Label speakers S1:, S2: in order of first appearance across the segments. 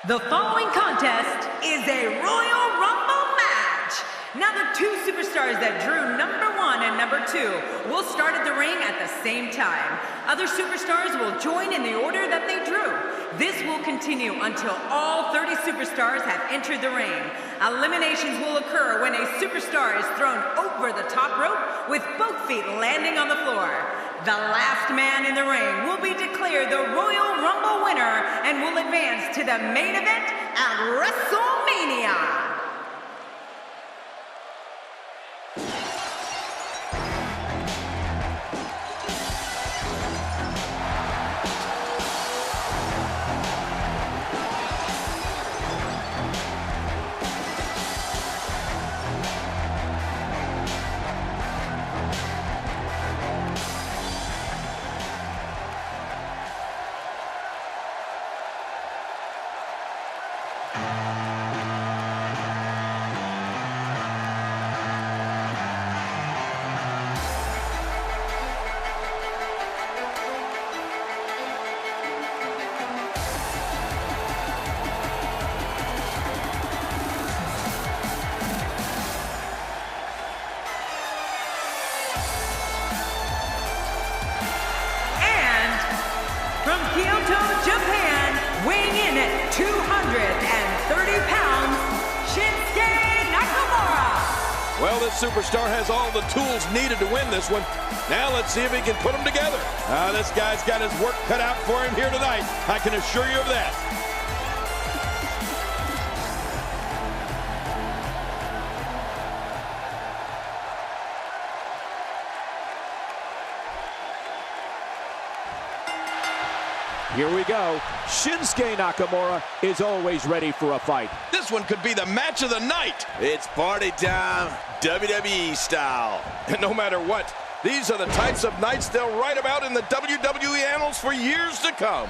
S1: The following contest is a Royal Rumble match. Now the two superstars that drew number 1 and number 2 will start at the ring at the same time. Other superstars will join in the order that they drew. This will continue until all 30 superstars have entered the ring. Eliminations will occur when a superstar is thrown over the top rope with both feet landing on the floor. The last man in the ring will be declared the Royal Rumble winner and will advance to the main event at WrestleMania. From Kyoto, Japan, weighing in at 230 pounds, Shinsuke Nakamura.
S2: Well, this superstar has all the tools needed to win this one. Now let's see if he can put them together. This guy's got his work cut out for him here tonight. I can assure you of that.
S3: Here we go. Shinsuke Nakamura is always ready for a fight.
S2: This one could be the match of the night.
S4: It's party time, WWE style.
S2: And no matter what, these are the types of nights they'll write about in the WWE annals for years to come.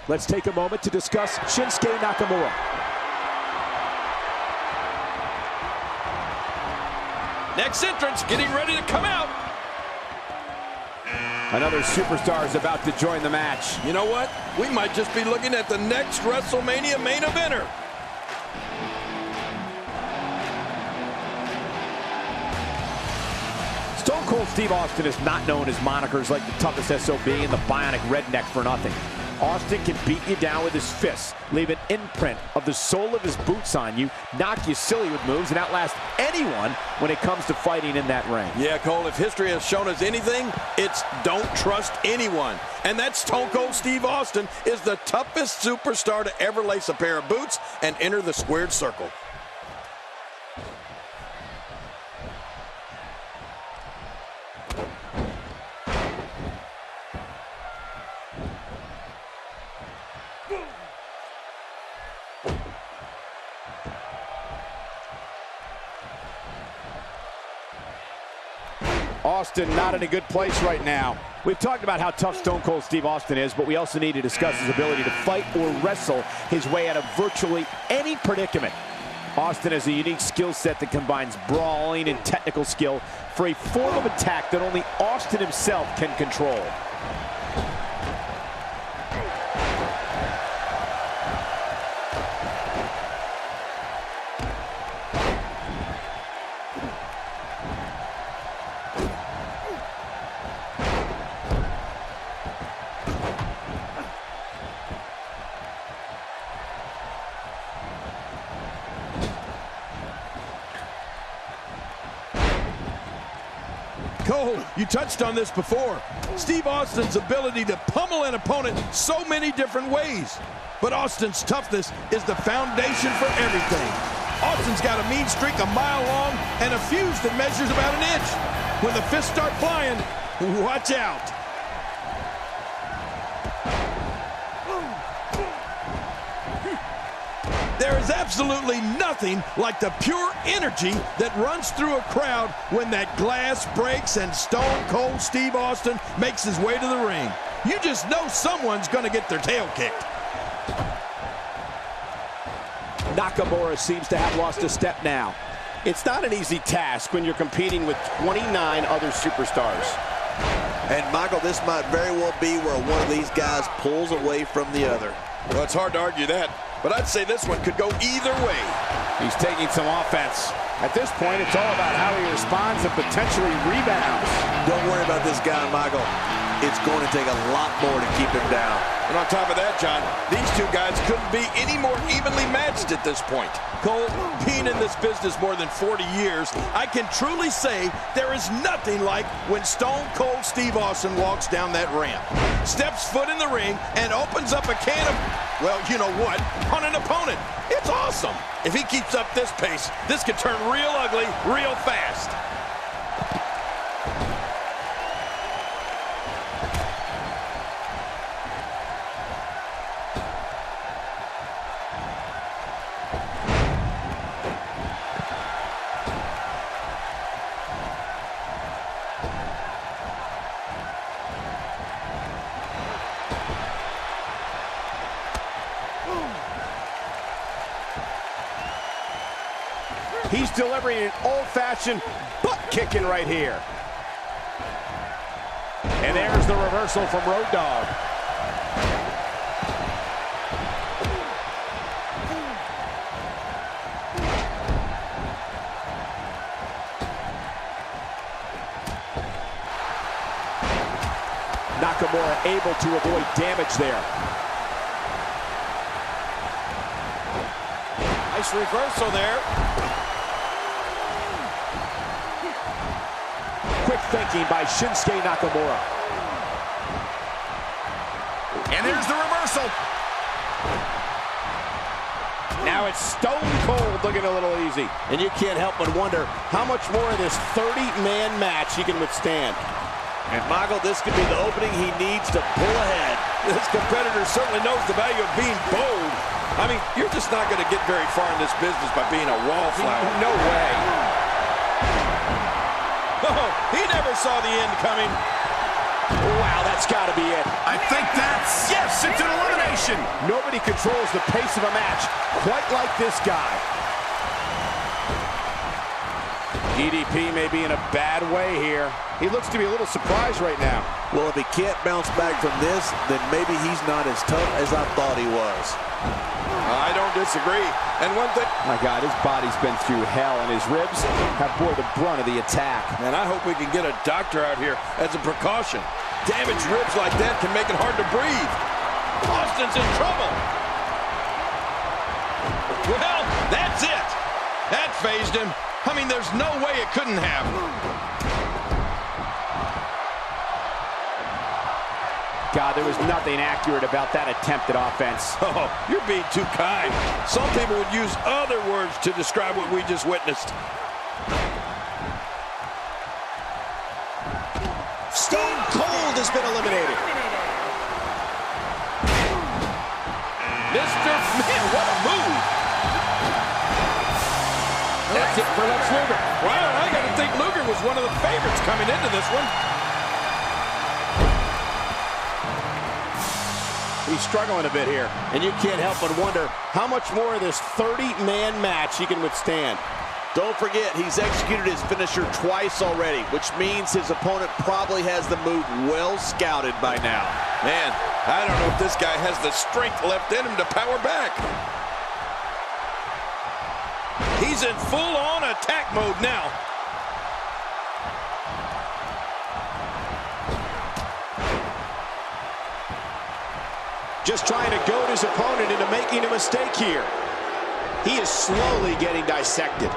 S3: Let's take a moment to discuss Shinsuke Nakamura.
S2: Next entrance getting ready to come out.
S3: Another superstar is about to join the match.
S2: You know what? We might just be looking at the next WrestleMania main eventer.
S3: Stone Cold Steve Austin is not known as monikers like the toughest SOB and the bionic redneck for nothing. Austin can beat you down with his fists, leave an imprint of the sole of his boots on you, knock you silly with moves, and outlast anyone when it comes to fighting in that ring.
S2: Yeah, Cole, if history has shown us anything, it's don't trust anyone. And that Stone Cold Steve Austin is the toughest superstar to ever lace a pair of boots and enter the squared circle.
S5: Austin not in a good place right now.
S3: We've talked about how tough Stone Cold Steve Austin is, but we also need to discuss his ability to fight or wrestle his way out of virtually any predicament. Austin has a unique skill set that combines brawling and technical skill for a form of attack that only Austin himself can control.
S2: Cole, you touched on this before. Steve Austin's ability to pummel an opponent so many different ways. But Austin's toughness is the foundation for everything. Austin's got a mean streak a mile long and a fuse that measures about an inch. When the fists start flying, watch out. There is absolutely nothing like the pure energy that runs through a crowd when that glass breaks and Stone Cold Steve Austin makes his way to the ring. You just know someone's going to get their tail kicked.
S3: Nakamura seems to have lost a step now.
S5: It's not an easy task when you're competing with 29 other superstars.
S4: And Michael, this might very well be where one of these guys pulls away from the other.
S2: Well, it's hard to argue that, but I'd say this one could go either way.
S5: He's taking some offense. At this point, it's all about how he responds and potentially rebounds.
S4: Don't worry about this guy, Michael. It's going to take a lot more to keep him down.
S2: And on top of that, John, these two guys couldn't be any more evenly matched at this point. Cole, being in this business more than 40 years, I can truly say there is nothing like when Stone Cold Steve Austin walks down that ramp, steps foot in the ring, and opens up a can of, well, you know what, on an opponent. It's awesome. If he keeps up this pace, this could turn real ugly real fast.
S5: He's delivering an old-fashioned butt kicking right here.
S3: And there's the reversal from Road Dogg. Nakamura able to avoid damage there.
S2: Nice reversal there.
S3: Quick thinking by Shinsuke Nakamura.
S5: And there's the reversal. Now it's Stone Cold looking a little easy. And you can't help but wonder how much more of this 30-man match he can withstand.
S4: And Michael, this could be the opening he needs to pull ahead.
S2: This competitor certainly knows the value of being bold. I mean, you're just not going to get very far in this business by being a wallflower.
S3: No way.
S2: Oh, he never saw the end coming.
S3: Wow, that's got to be it.
S5: I think that's, yes, it's an elimination.
S3: Nobody controls the pace of a match quite like this guy.
S5: DDP may be in a bad way here. He looks to be a little surprised right now.
S4: Well, if he can't bounce back from this, then maybe he's not as tough as I thought he was.
S2: I don't disagree. And one thing...
S3: My God, his body's been through hell, and his ribs have bore the brunt of the attack.
S2: Man, I hope we can get a doctor out here as a precaution. Damaged ribs like that can make it hard to breathe. Austin's in trouble. Well, that's it. That phased him. I mean, there's no way it couldn't have.
S3: God, there was nothing accurate about that attempt at offense.
S2: Oh, you're being too kind. Some people would use other words to describe what we just witnessed.
S5: Stone Cold has been eliminated.
S2: Man, what a move.
S3: That's it for Lex Luger.
S2: Wow, I got to think Luger was one of the favorites coming into this one.
S5: He's struggling a bit here. And you can't help but wonder how much more of this 30-man match he can withstand.
S4: Don't forget, he's executed his finisher twice already, which means his opponent probably has the move well scouted by now.
S2: Man, I don't know if this guy has the strength left in him to power back. He's in full-on attack mode now.
S5: Just trying to goad his opponent into making a mistake here. He is slowly getting dissected.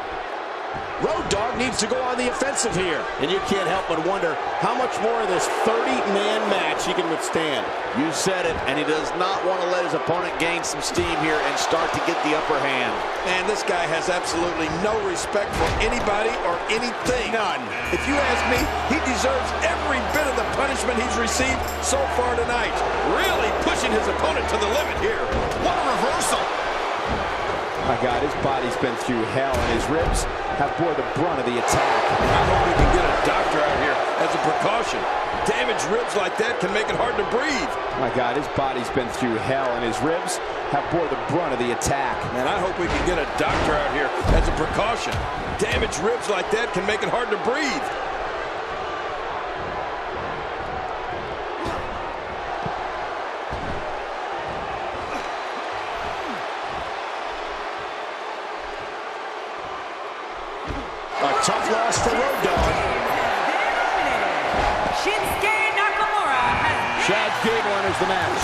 S5: Road Dogg needs to go on the offensive here. And you can't help but wonder how much more of this 30-man match he can withstand.
S4: You said it, and he does not want to let his opponent gain some steam here and start to get the upper hand.
S2: Man, this guy has absolutely no respect for anybody or anything.
S5: None.
S2: If you ask me, he deserves every bit of the punishment he's received so far tonight. Really pushing his opponent to the limit here. What a reversal.
S3: My God, his body's been through hell, and his ribs have bore the brunt of the attack.
S2: I hope we can get a doctor out here as a precaution. Damaged ribs like that can make it hard to breathe.
S3: My God, his body's been through hell, and his ribs have bore the brunt of the attack.
S2: Man, I hope we can get a doctor out here as a precaution. Damaged ribs like that can make it hard to breathe.
S5: A tough loss for Road Dogg.
S1: Shinsuke Nakamura has
S5: Chad Gable enters the match.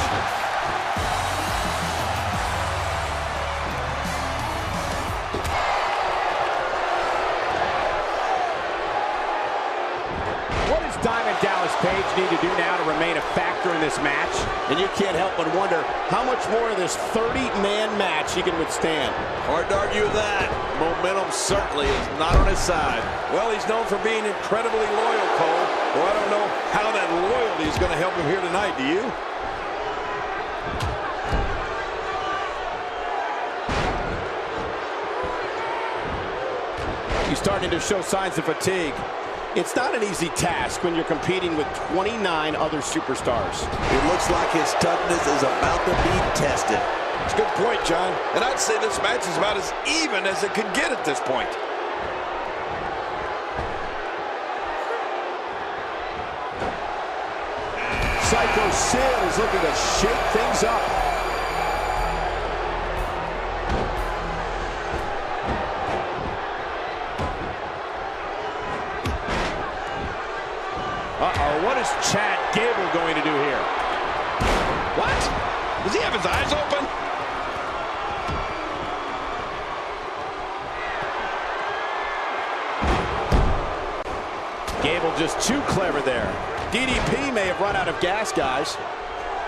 S3: What does Diamond Dallas Page need to do now to remain a factor in this match?
S5: And you can't help but wonder how much more of this 30-man match he can withstand.
S4: Hard to argue with that. Momentum certainly is not on his side.
S2: Well, he's known for being incredibly loyal, Cole. Well, I don't know how that loyalty is going to help him here tonight, do you?
S5: He's starting to show signs of fatigue. It's not an easy task when you're competing with 29 other superstars.
S4: It looks like his toughness is about to be tested.
S2: It's a good point, John. And I'd say this match is about as even as it could get at this point.
S5: Psycho Sid is looking to shake things up.
S3: Uh-oh, what is Chad Gable going to do here?
S2: What? Does he have his eyes open?
S5: Gable just too clever there. DDP may have run out of gas, guys.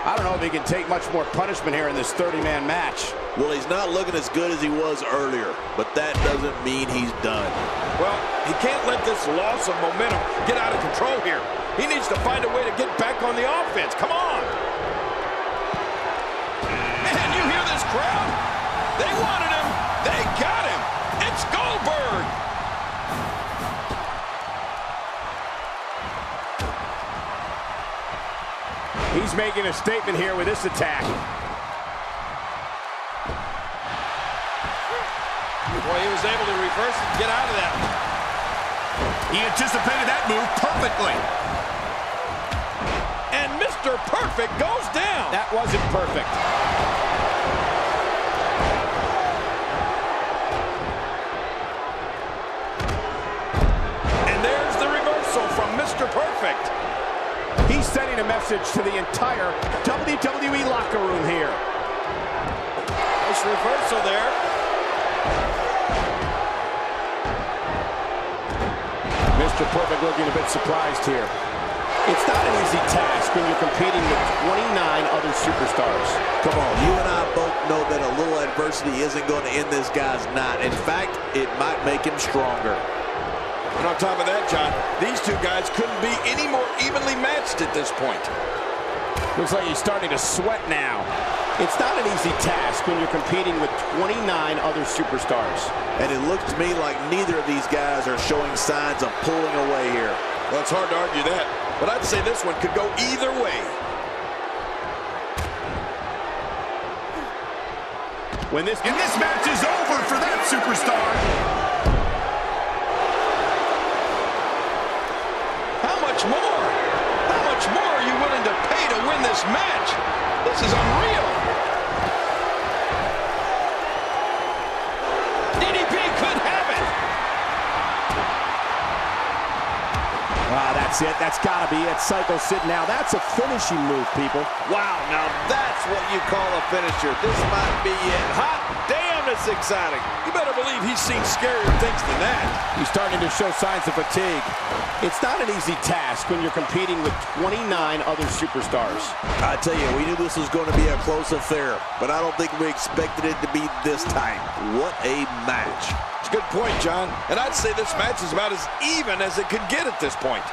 S5: I don't know if he can take much more punishment here in this 30-man match.
S4: Well, he's not looking as good as he was earlier, but that doesn't mean he's done.
S2: Well, he can't let this loss of momentum get out of control here. He needs to find a way to get back on the offense. Come on. Man, you hear this crowd? They wanted him. They got him. It's Goldberg.
S3: He's making a statement here with this attack.
S2: Boy, he was able to reverse and get out of that.
S6: He anticipated that move perfectly.
S2: And Mr. Perfect goes down.
S3: That wasn't perfect.
S2: And there's the reversal from Mr. Perfect.
S3: He's sending a message to the entire WWE locker room here.
S2: Nice reversal there.
S5: Mr. Perfect looking a bit surprised here. It's not an easy task when you're competing with 29 other superstars.
S4: Come on, you and I both know that a little adversity isn't going to end this guy's night. In fact, it might make him stronger.
S2: And on top of that, John, these two guys couldn't be any more evenly matched at this point.
S5: Looks like he's starting to sweat now. It's not an easy task when you're competing with 29 other superstars.
S4: And it looks to me like neither of these guys are showing signs of pulling away here.
S2: Well, it's hard to argue that, but I'd say this one could go either way.
S6: And this match is over for that superstar.
S2: How much more? How much more are you willing to pay to win this match? This is unreal. DDP could have it.
S5: That's it. That's got to be it. Psycho Sid now. That's a finishing move, people.
S4: Wow, now that's what you call a finisher. This might be it. Hot damn, it's exciting.
S2: You better believe he's seen scarier things than that.
S5: He's starting to show signs of fatigue. It's not an easy task when you're competing with 29 other superstars.
S4: I tell you, we knew this was going to be a close affair, but I don't think we expected it to be this tight. What a match.
S2: It's a good point, John. And I'd say this match is about as even as it could get at this point.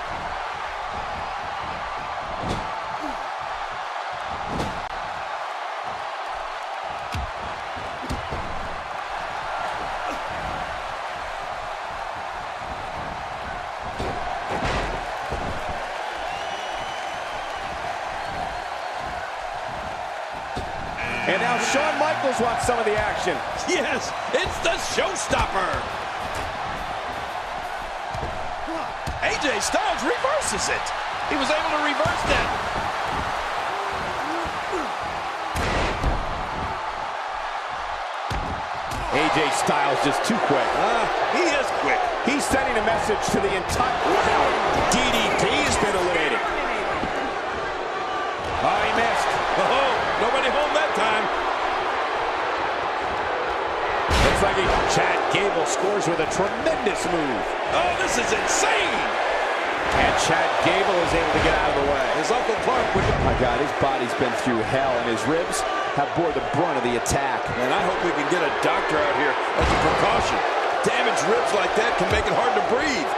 S3: And now Shawn Michaels wants some of the action.
S2: Yes, it's the showstopper. AJ Styles reverses it. He was able to reverse that.
S3: AJ Styles just too quick.
S2: He is quick.
S3: He's sending a message to the entire... Wow, DDT's been eliminated. Oh, he missed.
S2: Oh, nobody home that time.
S3: Looks like Chad Gable scores with a tremendous move.
S2: Oh, this is insane.
S3: And Chad Gable is able to get out of the way.
S2: His Uncle Clark with the...
S3: My God, his body's been through hell, and his ribs have bore the brunt of the attack.
S2: And I hope we can get a doctor out here as a precaution. Damaged ribs like that can make it hard to breathe.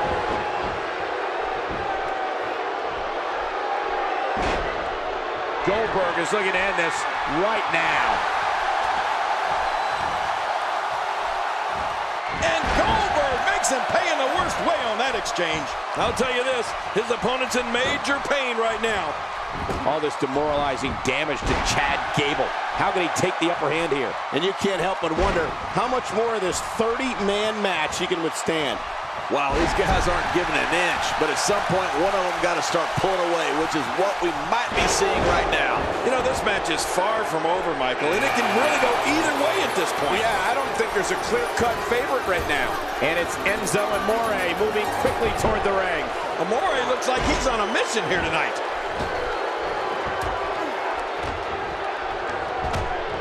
S3: Goldberg is looking to end this right now.
S2: And Goldberg makes him pay in the worst way on that exchange. I'll tell you this, his opponent's in major pain right now.
S3: All this demoralizing damage to Chad Gable. How can he take the upper hand here?
S4: And you can't help but wonder how much more of this 30-man match he can withstand. Wow, these guys aren't giving an inch, but at some point, one of them got to start pulling away, which is what we might be seeing right now.
S2: You know, this match is far from over, Michael, and it can really go either way at this point.
S5: Yeah, I don't think there's a clear-cut favorite right now.
S3: And it's Enzo Amore moving quickly toward the ring.
S2: Amore looks like he's on a mission here tonight.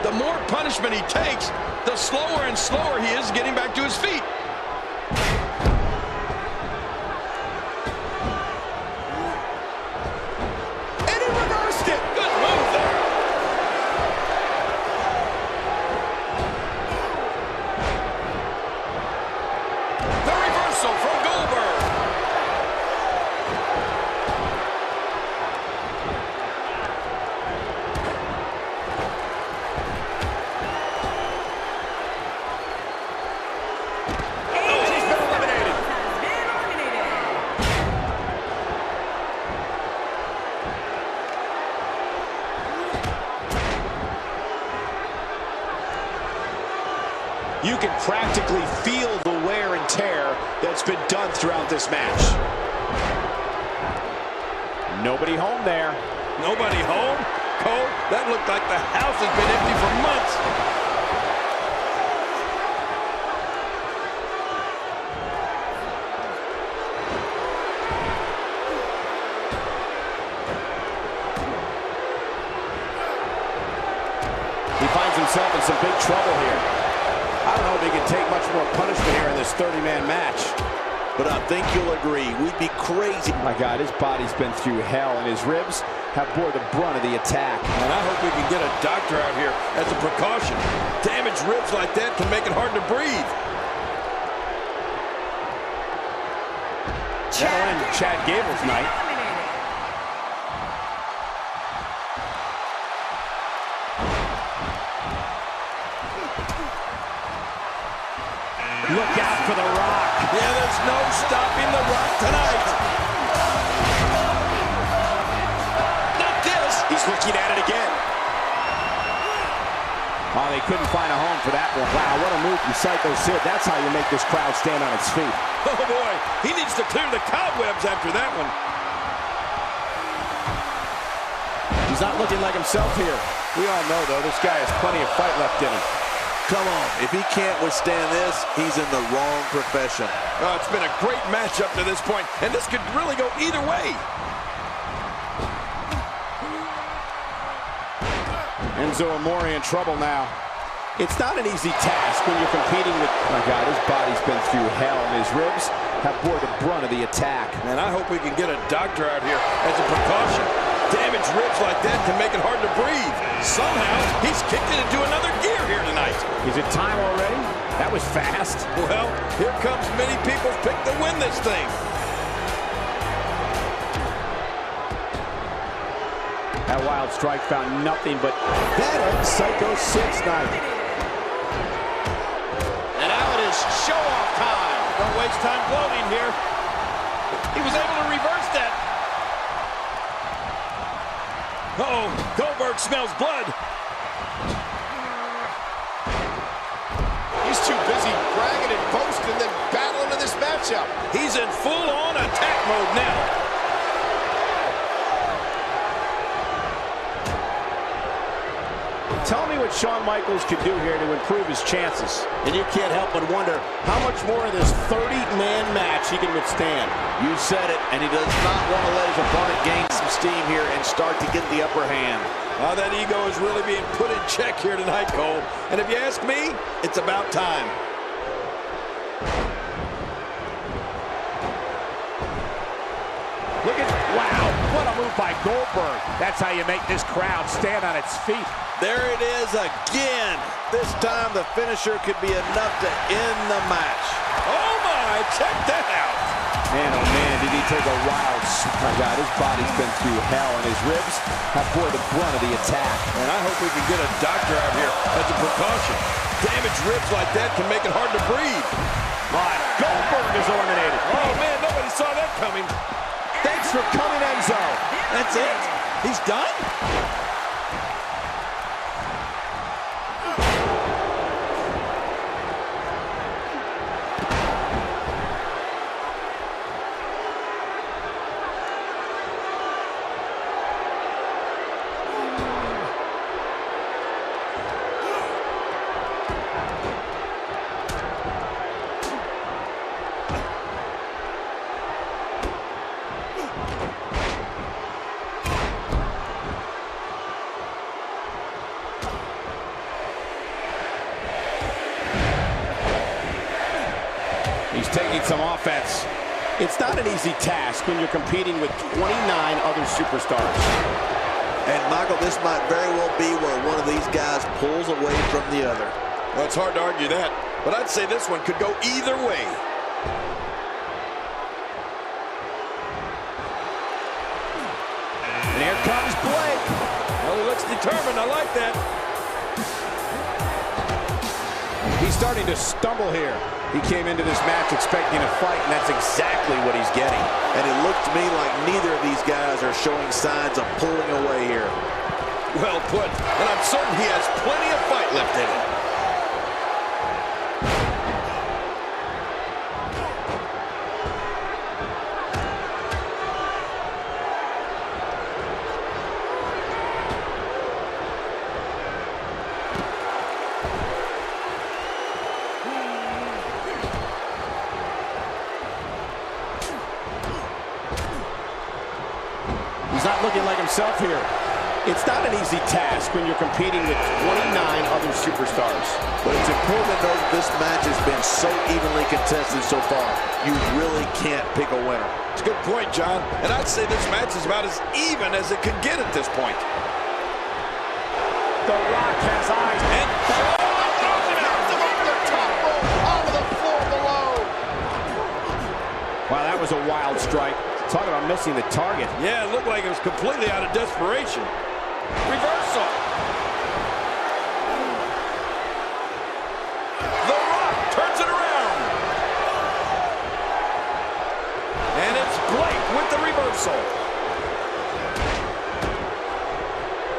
S2: The more punishment he takes, the slower and slower he is getting back to his feet.
S5: You can practically feel the wear and tear that's been done throughout this match.
S3: Nobody home there.
S2: Nobody home? Cole, that looked like the house has been empty for months.
S3: He finds himself in some big trouble here. I don't know if he can take much more punishment here in this 30-man match.
S4: But I think you'll agree, we'd be crazy.
S3: My God, his body's been through hell, and his ribs have bore the brunt of the attack.
S2: And I hope we can get a doctor out here as a precaution. Damaged ribs like that can make it hard to breathe.
S3: That'll end Chad Gable's night. Look out for The Rock.
S2: Yeah, there's no stopping The Rock tonight. Not this.
S5: He's looking at it again.
S3: Oh, they couldn't find a home for that one. Wow, what a move from Psycho Sid. That's how you make this crowd stand on its feet.
S2: Oh, boy. He needs to clear the cobwebs after that one.
S3: He's not looking like himself here. We all know, though, this guy has plenty of fight left in him.
S4: Come on, if he can't withstand this, he's in the wrong profession.
S2: Oh, it's been a great match up to this point, and this could really go either way.
S3: Enzo Amore in trouble now. It's not an easy task when you're competing with... My God, his body's been through hell, and his ribs have bore the brunt of the attack.
S2: And I hope we can get a doctor out here as a precaution. Damaged ribs like that can make it hard to breathe. Somehow, he's kicked it into another gear here tonight.
S3: Is it time already? That was fast.
S2: Well, here comes many people's pick to win this thing.
S3: That wild strike found nothing but that ends Psycho Sid's night.
S2: And now it is show-off time. Don't waste time gloating here. He was able to reverse that. Uh-oh, Goldberg smells blood.
S5: He's too busy bragging and boasting than battling in this matchup.
S2: He's in full-on attack mode now.
S3: Tell me what Shawn Michaels could do here to improve his chances.
S5: And you can't help but wonder how much more of this 30-man match he can withstand.
S4: You said it, and he does not want to let his opponent gain some steam here and start to get the upper hand.
S2: Well, that ego is really being put in check here tonight, Cole. And if you ask me, it's about time.
S3: Look at, wow, what a move by Goldberg. That's how you make this crowd stand on its feet.
S4: There it is again. This time the finisher could be enough to end the match.
S2: Oh my, check that out.
S3: Man, oh man, did he take a wild, oh my God, his body's been through hell, and his ribs have bore the brunt of the attack.
S2: And I hope we can get a doctor out here as a precaution. Damaged ribs like that can make it hard to breathe.
S3: My, Goldberg is eliminated.
S2: Oh man, nobody saw that coming.
S3: Thanks for coming, Enzo.
S2: That's it? He's done?
S3: He's taking some offense.
S5: It's not an easy task when you're competing with 29 other superstars.
S4: And Michael, this might very well be where one of these guys pulls away from the other.
S2: Well, it's hard to argue that, but I'd say this one could go either way.
S3: And here comes Blake.
S2: Well, he looks determined. I like that.
S3: He's starting to stumble here. He came into this match expecting a fight, and that's exactly what he's getting.
S4: And it looked to me like neither of these guys are showing signs of pulling away here.
S2: Well put. And I'm certain he has plenty of fight left in him.
S5: He's not looking like himself here. It's not an easy task when you're competing with 29 other superstars.
S4: But it's important to know that this match has been so evenly contested so far. You really can't pick a winner.
S2: It's a good point, John. And I'd say this match is about as even as it could get at this point.
S3: The Rock has eyes.
S2: And
S3: wow, that was a wild strike. Talk about missing the target.
S2: yeah, it looked like it was completely out of desperation. Reversal. The Rock turns it around. And it's Blake with the reversal.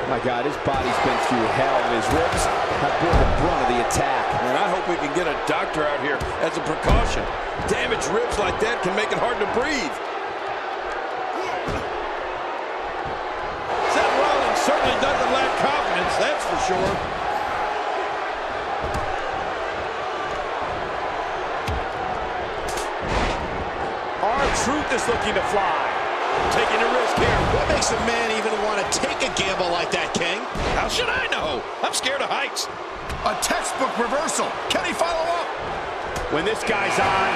S3: My God, his body's been through hell, and his ribs have bore the brunt of the attack.
S2: And I hope we can get a doctor out here as a precaution. Damaged ribs like that can make it hard to breathe. Seth Rollins certainly doesn't lack confidence, that's for sure.
S3: R-Truth is looking to fly.
S2: Taking a risk here.
S5: What makes a man even want to take a gamble like that, King?
S2: How should I know? I'm scared of heights.
S6: A textbook reversal. Can he follow up?
S3: When this guy's on,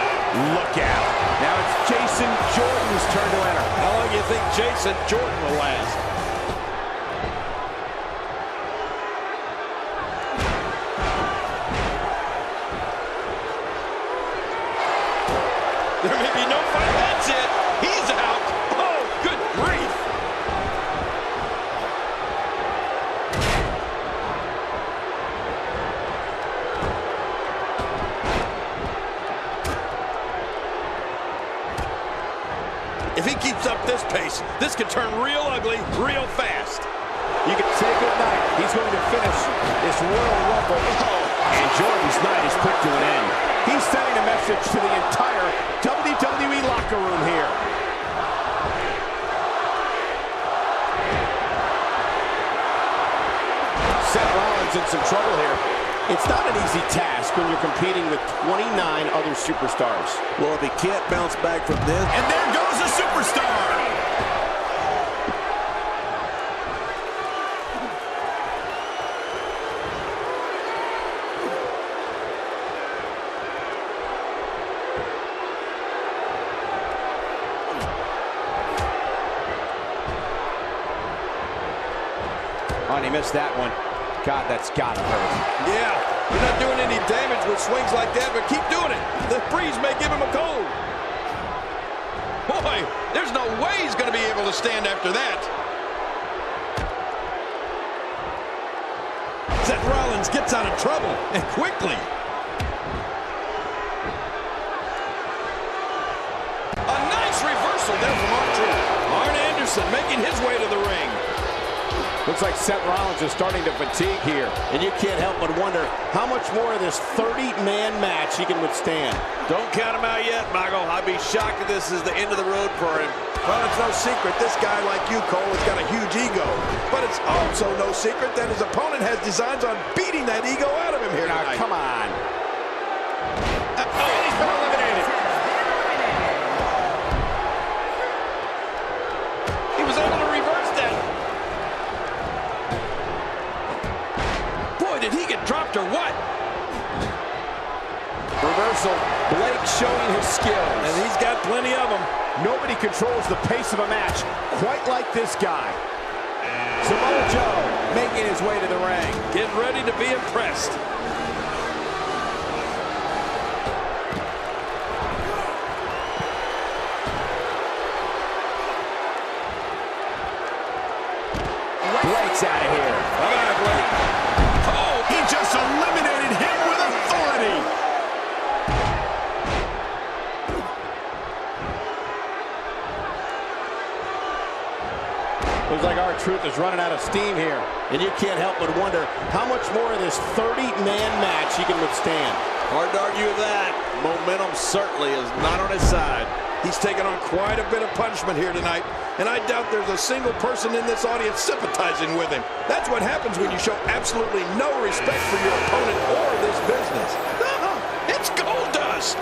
S3: look out. Now it's Jason Jordan's turn to enter.
S2: How long do you think Jason Jordan will last? There may be no fight. That's it. He's out. Oh, good grief. If he keeps up this pace, this could turn real ugly real fast.
S3: You can say goodnight. He's going to finish this Royal Rumble.
S2: Oh,
S5: And Jordan's night is put to an end. He's sending a message to the entire WWE locker room here. Seth Rollins in some trouble here. It's not an easy task when you're competing with 29 other superstars.
S4: Well, if he can't bounce back from this.
S6: And there goes a superstar.
S3: Oh, and he missed that one. God, that's gotta hurt.
S2: Yeah, you're not doing any damage with swings like that, but keep doing it. The breeze may give him a cold. Boy, there's no way he's going to be able to stand after that. Seth Rollins gets out of trouble, and quickly. A nice reversal there from R-Truth. Arn Anderson making his way to the ring.
S5: Looks like Seth Rollins is starting to fatigue here.
S4: And you can't help but wonder how much more of this 30-man match he can withstand. Don't count him out yet, Michael. I'd be shocked if this is the end of the road for him.
S2: Well, it's no secret this guy like you, Cole, has got a huge ego. But it's also no secret that his opponent has designs on beating that ego out of him here tonight.
S5: Come on. He's been eliminated.
S2: He was able to reverse that. Boy, did he get dropped or what?
S5: Reversal. Blake showing his skills.
S2: And he's got plenty of them.
S5: Nobody controls the pace of a match quite like this guy. Samoa Joe making his way to the ring.
S2: Get ready to be impressed.
S5: Blake's out of here.
S2: Bye-bye, Blake.
S6: Oh, he just eliminated him with authority.
S5: Looks like R-Truth is running out of steam here.
S4: And you can't help but wonder how much more of this 30-man match he can withstand. Hard to argue with that. Momentum certainly is not on his side.
S2: He's taken on quite a bit of punishment here tonight, and I doubt there's a single person in this audience sympathizing with him. That's what happens when you show absolutely no respect for your opponent or this business. It's gold dust.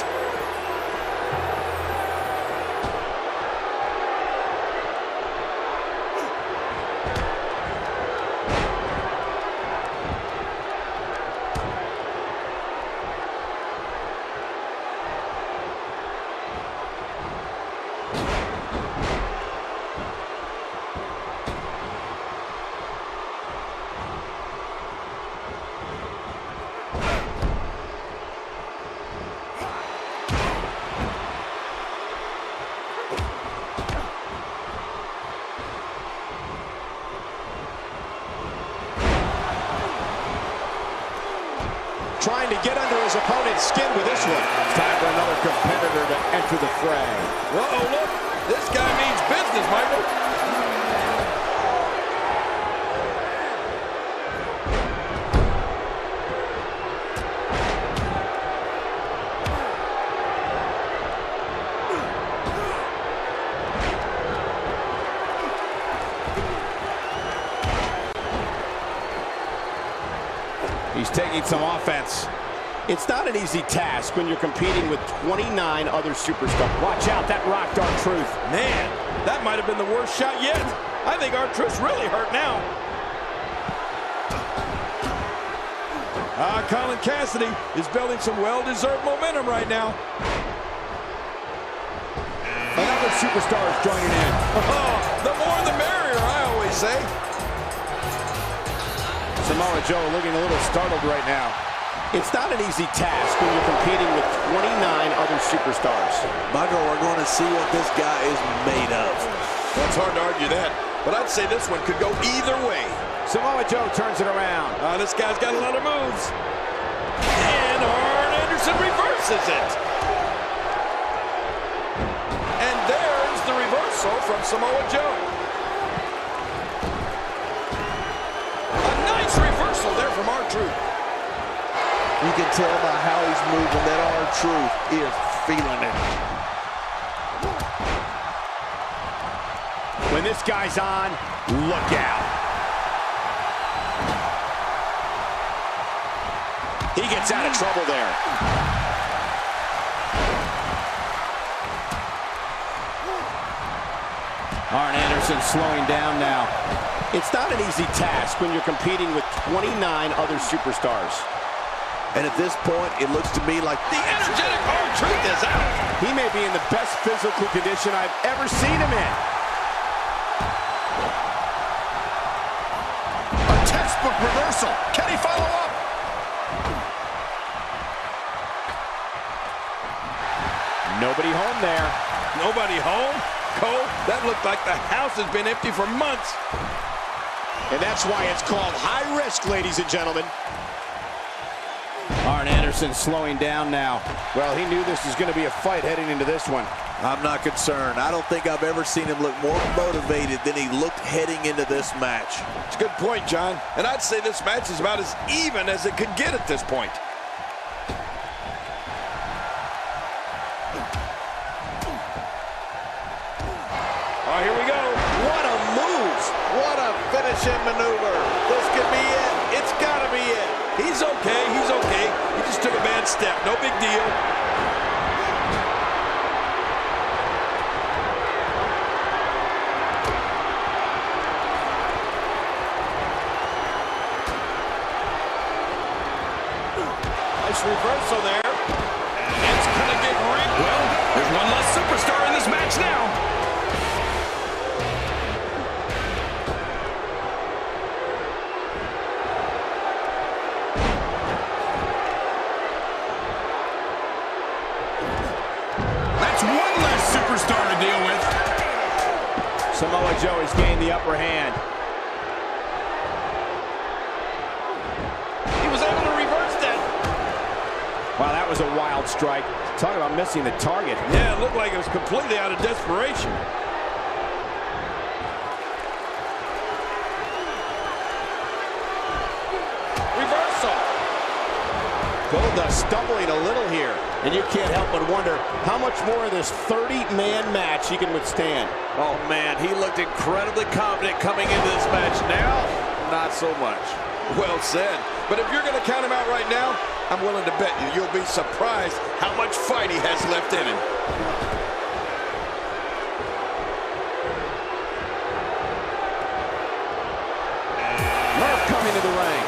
S5: Trying to get under his opponent's skin with this one. It's time for another competitor to enter the fray.
S2: Uh-oh, look. This guy means business, Michael.
S5: He's taking some offense. It's not an easy task when you're competing with 29 other superstars. Watch out, that rocked R-Truth.
S2: Man, that might have been the worst shot yet. I think R-Truth's really hurt now. Colin Cassidy is building some well-deserved momentum right now.
S5: Another superstar is joining in.
S2: Oh, the more the merrier, I always say.
S5: Samoa Joe looking a little startled right now. It's not an easy task when you're competing with 29 other superstars.
S4: Michael, we're going to see what this guy is made of.
S2: Well, it's hard to argue that, but I'd say this one could go either way.
S5: Samoa Joe turns it around.
S2: This guy's got a lot of moves. And Arn Anderson reverses it. And there's the reversal from Samoa Joe. A nice reversal there from R-Truth.
S4: You can tell by how he's moving that R-Truth is feeling it.
S3: When this guy's on, look out.
S5: He gets out of trouble there.
S3: Arn Anderson slowing down now.
S5: It's not an easy task when you're competing with 29 other superstars.
S4: And at this point, it looks to me like the energetic R-Truth is out.
S5: He may be in the best physical condition I've ever seen him in.
S6: A textbook reversal. Can he follow up?
S3: Nobody home there.
S2: Nobody home? Cole, that looked like the house has been empty for months.
S5: And that's why it's called high risk, ladies and gentlemen.
S3: Arn Anderson slowing down now.
S5: Well, he knew this was going to be a fight heading into this one.
S4: I'm not concerned. I don't think I've ever seen him look more motivated than he looked heading into this match.
S2: It's a good point, John. And I'd say this match is about as even as it could get at this point. Oh, here we go.
S4: What a move. What a finishing maneuver. This could be it. It's got to be it.
S2: He's okay. He's okay. He just took a bad step. No big deal. Nice reversal there. It's going to get rigged.
S6: Well, there's one less superstar in this match now. One less superstar to deal with.
S3: Samoa Joe has gained the upper hand.
S2: He was able to reverse that.
S3: Wow, that was a wild strike. Talk about missing the target.
S2: Yeah, it looked like it was completely out of desperation. Reversal.
S5: Goldust stumbling a little here. And you can't help but wonder how much more of this 30-man match he can withstand.
S4: Oh, man, he looked incredibly confident coming into this match. Now, not so much.
S2: Well said. But if you're going to count him out right now, I'm willing to bet you'll be surprised how much fight he has left in him.
S5: Murph coming to the ring.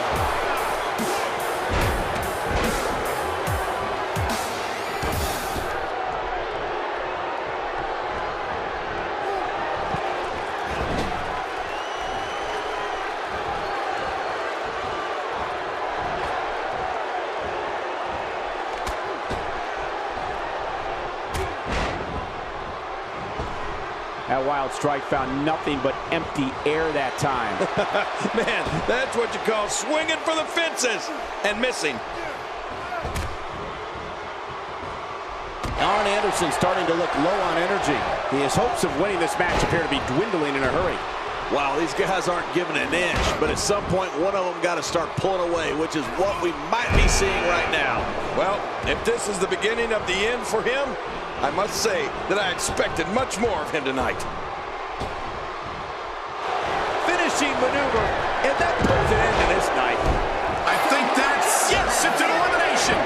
S3: That wild strike found nothing but empty air that time.
S2: Man, that's what you call swinging for the fences and missing.
S5: Arn Anderson starting to look low on energy. His hopes of winning this match appear to be dwindling in a hurry.
S4: Wow, these guys aren't giving an inch, but at some point, one of them got to start pulling away, which is what we might be seeing right now.
S2: Well, if this is the beginning of the end for him, I must say that I expected much more of him tonight.
S3: Finishing maneuver, and that puts an end to this night.
S6: I think that's, yes, it's an elimination.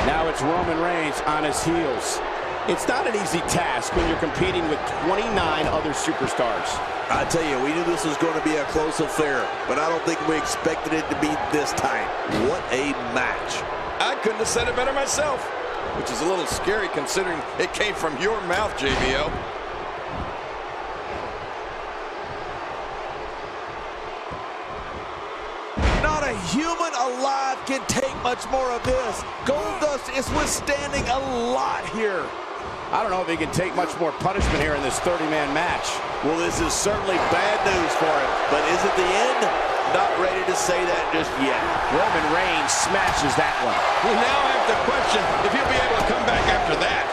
S3: Now it's Roman Reigns on his heels.
S5: It's not an easy task when you're competing with 29 other superstars.
S4: I tell you, we knew this was going to be a close affair, but I don't think we expected it to be this tight. What a match.
S2: I couldn't have said it better myself, which is a little scary considering it came from your mouth, JBL.
S4: Not a human alive can take much more of this. Goldust is withstanding a lot here.
S5: I don't know if he can take much more punishment here in this 30-man match.
S4: Well, this is certainly bad news for him, but is it the end? Not ready to say that just yet.
S5: Roman Reigns smashes that one.
S2: We now have to question if he'll be able to come back after that.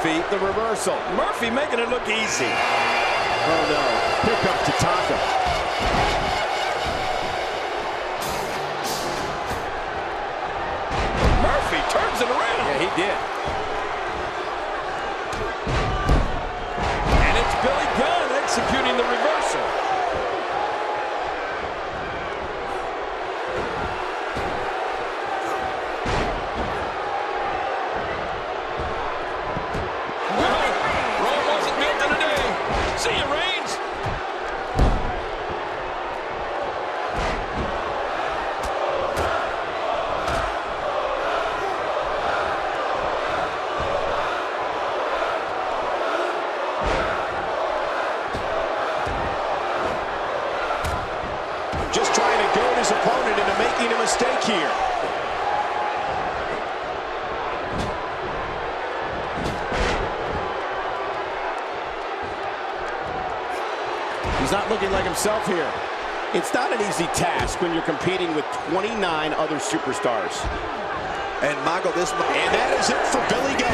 S2: feet.
S3: The reversal.
S2: Murphy making it look easy.
S3: Oh no. Here comes Tatanka.
S2: Murphy turns it around.
S3: Yeah, he did.
S2: And it's Billy Gunn executing the reversal. Rome wasn't built in a day. See you, Reigns.
S5: Just trying to goad his opponent into making a mistake here. He's not looking like himself here. It's not an easy task when you're competing with 29 other superstars.
S4: And Michael,
S5: And that is it for Billy Gunn.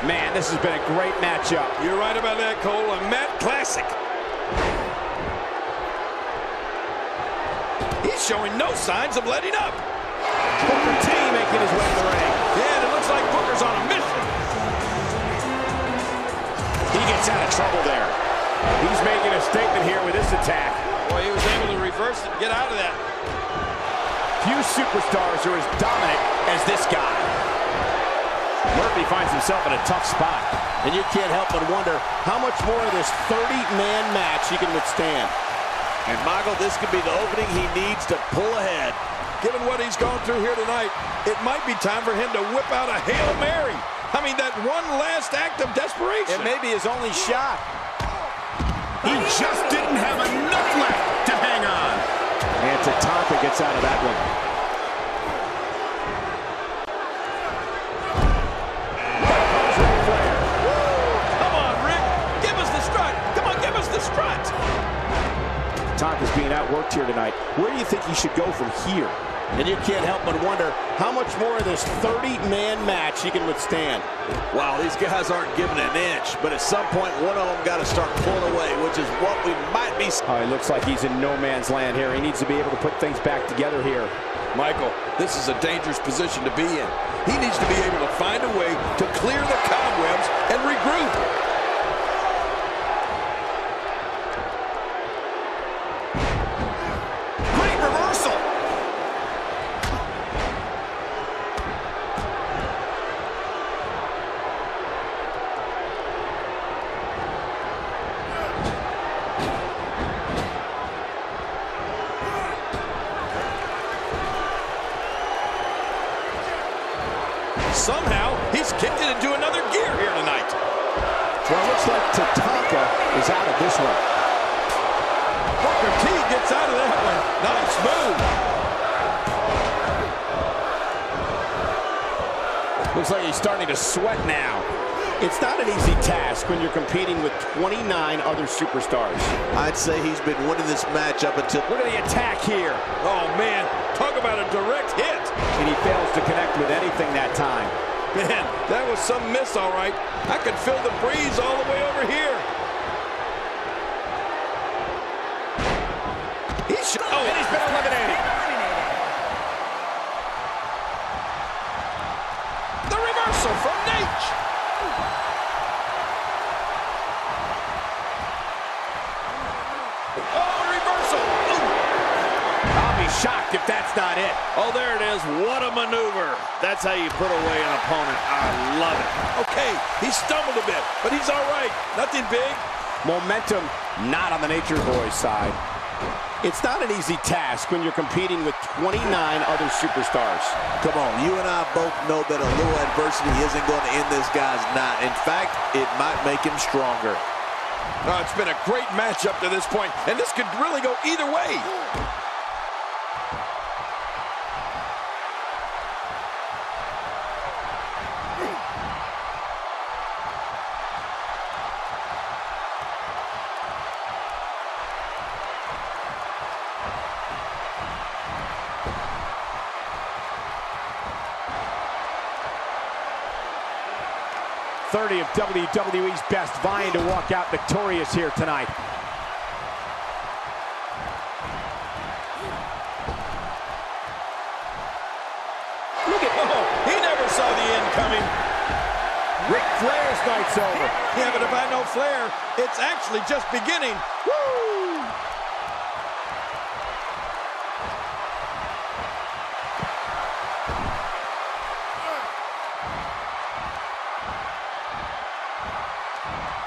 S3: Man, this has been a great matchup.
S2: You're right about that, Cole. A Matt classic. He's showing no signs of letting up.
S3: Booker T making his way to the ring.
S2: Yeah, and it looks like Booker's on a mission.
S5: He gets out of trouble there.
S3: He's making a statement here with this attack.
S2: Boy, he was able to reverse it and get out of that.
S3: Few superstars are as dominant as this guy. Murphy finds himself in a tough spot.
S5: And you can't help but wonder how much more of this 30-man match he can withstand.
S4: And Michael, this could be the opening he needs to pull ahead.
S2: Given what he's gone through here tonight, it might be time for him to whip out a Hail Mary. I mean, that one last act of desperation.
S3: It may be his only shot.
S6: He just didn't have enough left to hang on.
S3: And Tatanka gets out of that one.
S2: Come on, Rick. Give us the strut. Come on, give us the strut.
S3: Tatanka's being outworked here tonight. Where do you think he should go from here?
S5: And you can't help but wonder how much more of this 30-man match he can withstand.
S4: Wow, these guys aren't giving an inch, but at some point, one of them got to start pulling away, which is what we might be.
S3: Oh, it looks like he's in no man's land here. He needs to be able to put things back together here.
S2: Michael, this is a dangerous position to be in. He needs to be able to find a way to clear the cobwebs and regroup. Somehow, he's kicked it into another gear here tonight.
S3: Well, it looks like Tatanka is out of this one.
S2: Booker T gets out of that one. Nice move.
S3: Looks like he's starting to sweat now.
S5: It's not an easy task when you're competing with 29 other superstars.
S4: I'd say he's been winning this match up until...
S3: Look at the attack here.
S2: Oh, man. Talk about a direct hit.
S3: And he fails to connect with anything that time.
S2: Man, that was some miss, all right. I could feel the breeze all the way over here.
S3: And he's been eliminated.
S2: The reversal from Nate. Oh, reversal. Ooh.
S3: I'll be shocked if that's not it.
S4: Oh, there it is. What a maneuver. That's how you put away an opponent. I love it.
S2: Okay, he stumbled a bit, but he's all right. Nothing big.
S3: Momentum not on the Nature Boys side.
S5: It's not an easy task when you're competing with 29 other superstars.
S4: Come on, you and I both know that a little adversity isn't going to end this guy's night. In fact, it might make him stronger.
S2: Oh, it's been a great match up to this point, and this could really go either way.
S3: 30 of WWE's best vying to walk out victorious here tonight.
S2: Look at, he never saw the end coming.
S3: Ric Flair's night's over.
S2: Yeah, but if I know Flair, it's actually just beginning. Woo!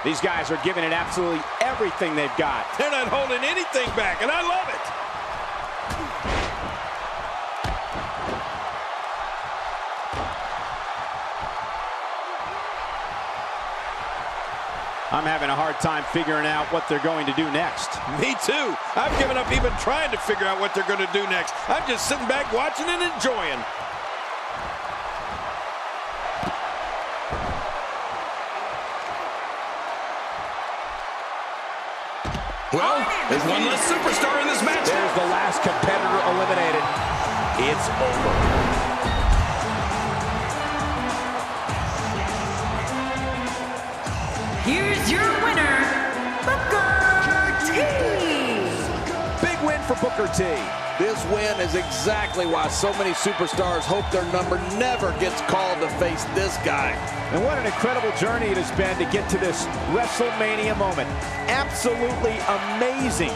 S3: These guys are giving it absolutely everything they've got.
S2: They're not holding anything back, and I love it.
S3: I'm having a hard time figuring out what they're going to do next.
S2: Me too. I've given up even trying to figure out what they're going to do next. I'm just sitting back watching and enjoying.
S6: Well, there's one less superstar in this match.
S3: There's the last competitor eliminated. It's over.
S1: Here's your winner, Booker T.
S3: Big win for Booker T.
S4: This win is exactly why so many superstars hope their number never gets called to face this guy.
S3: And what an incredible journey it has been to get to this WrestleMania moment. Absolutely amazing.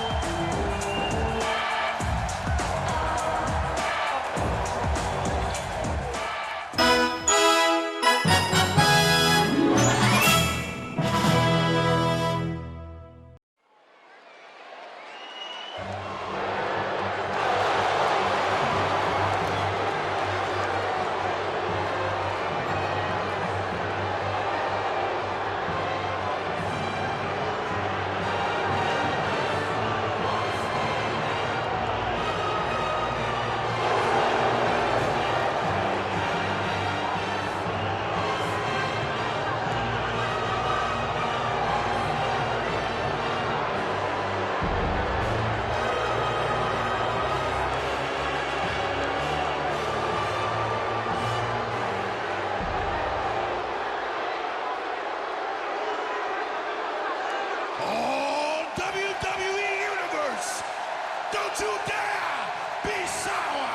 S6: Don't you dare be sour.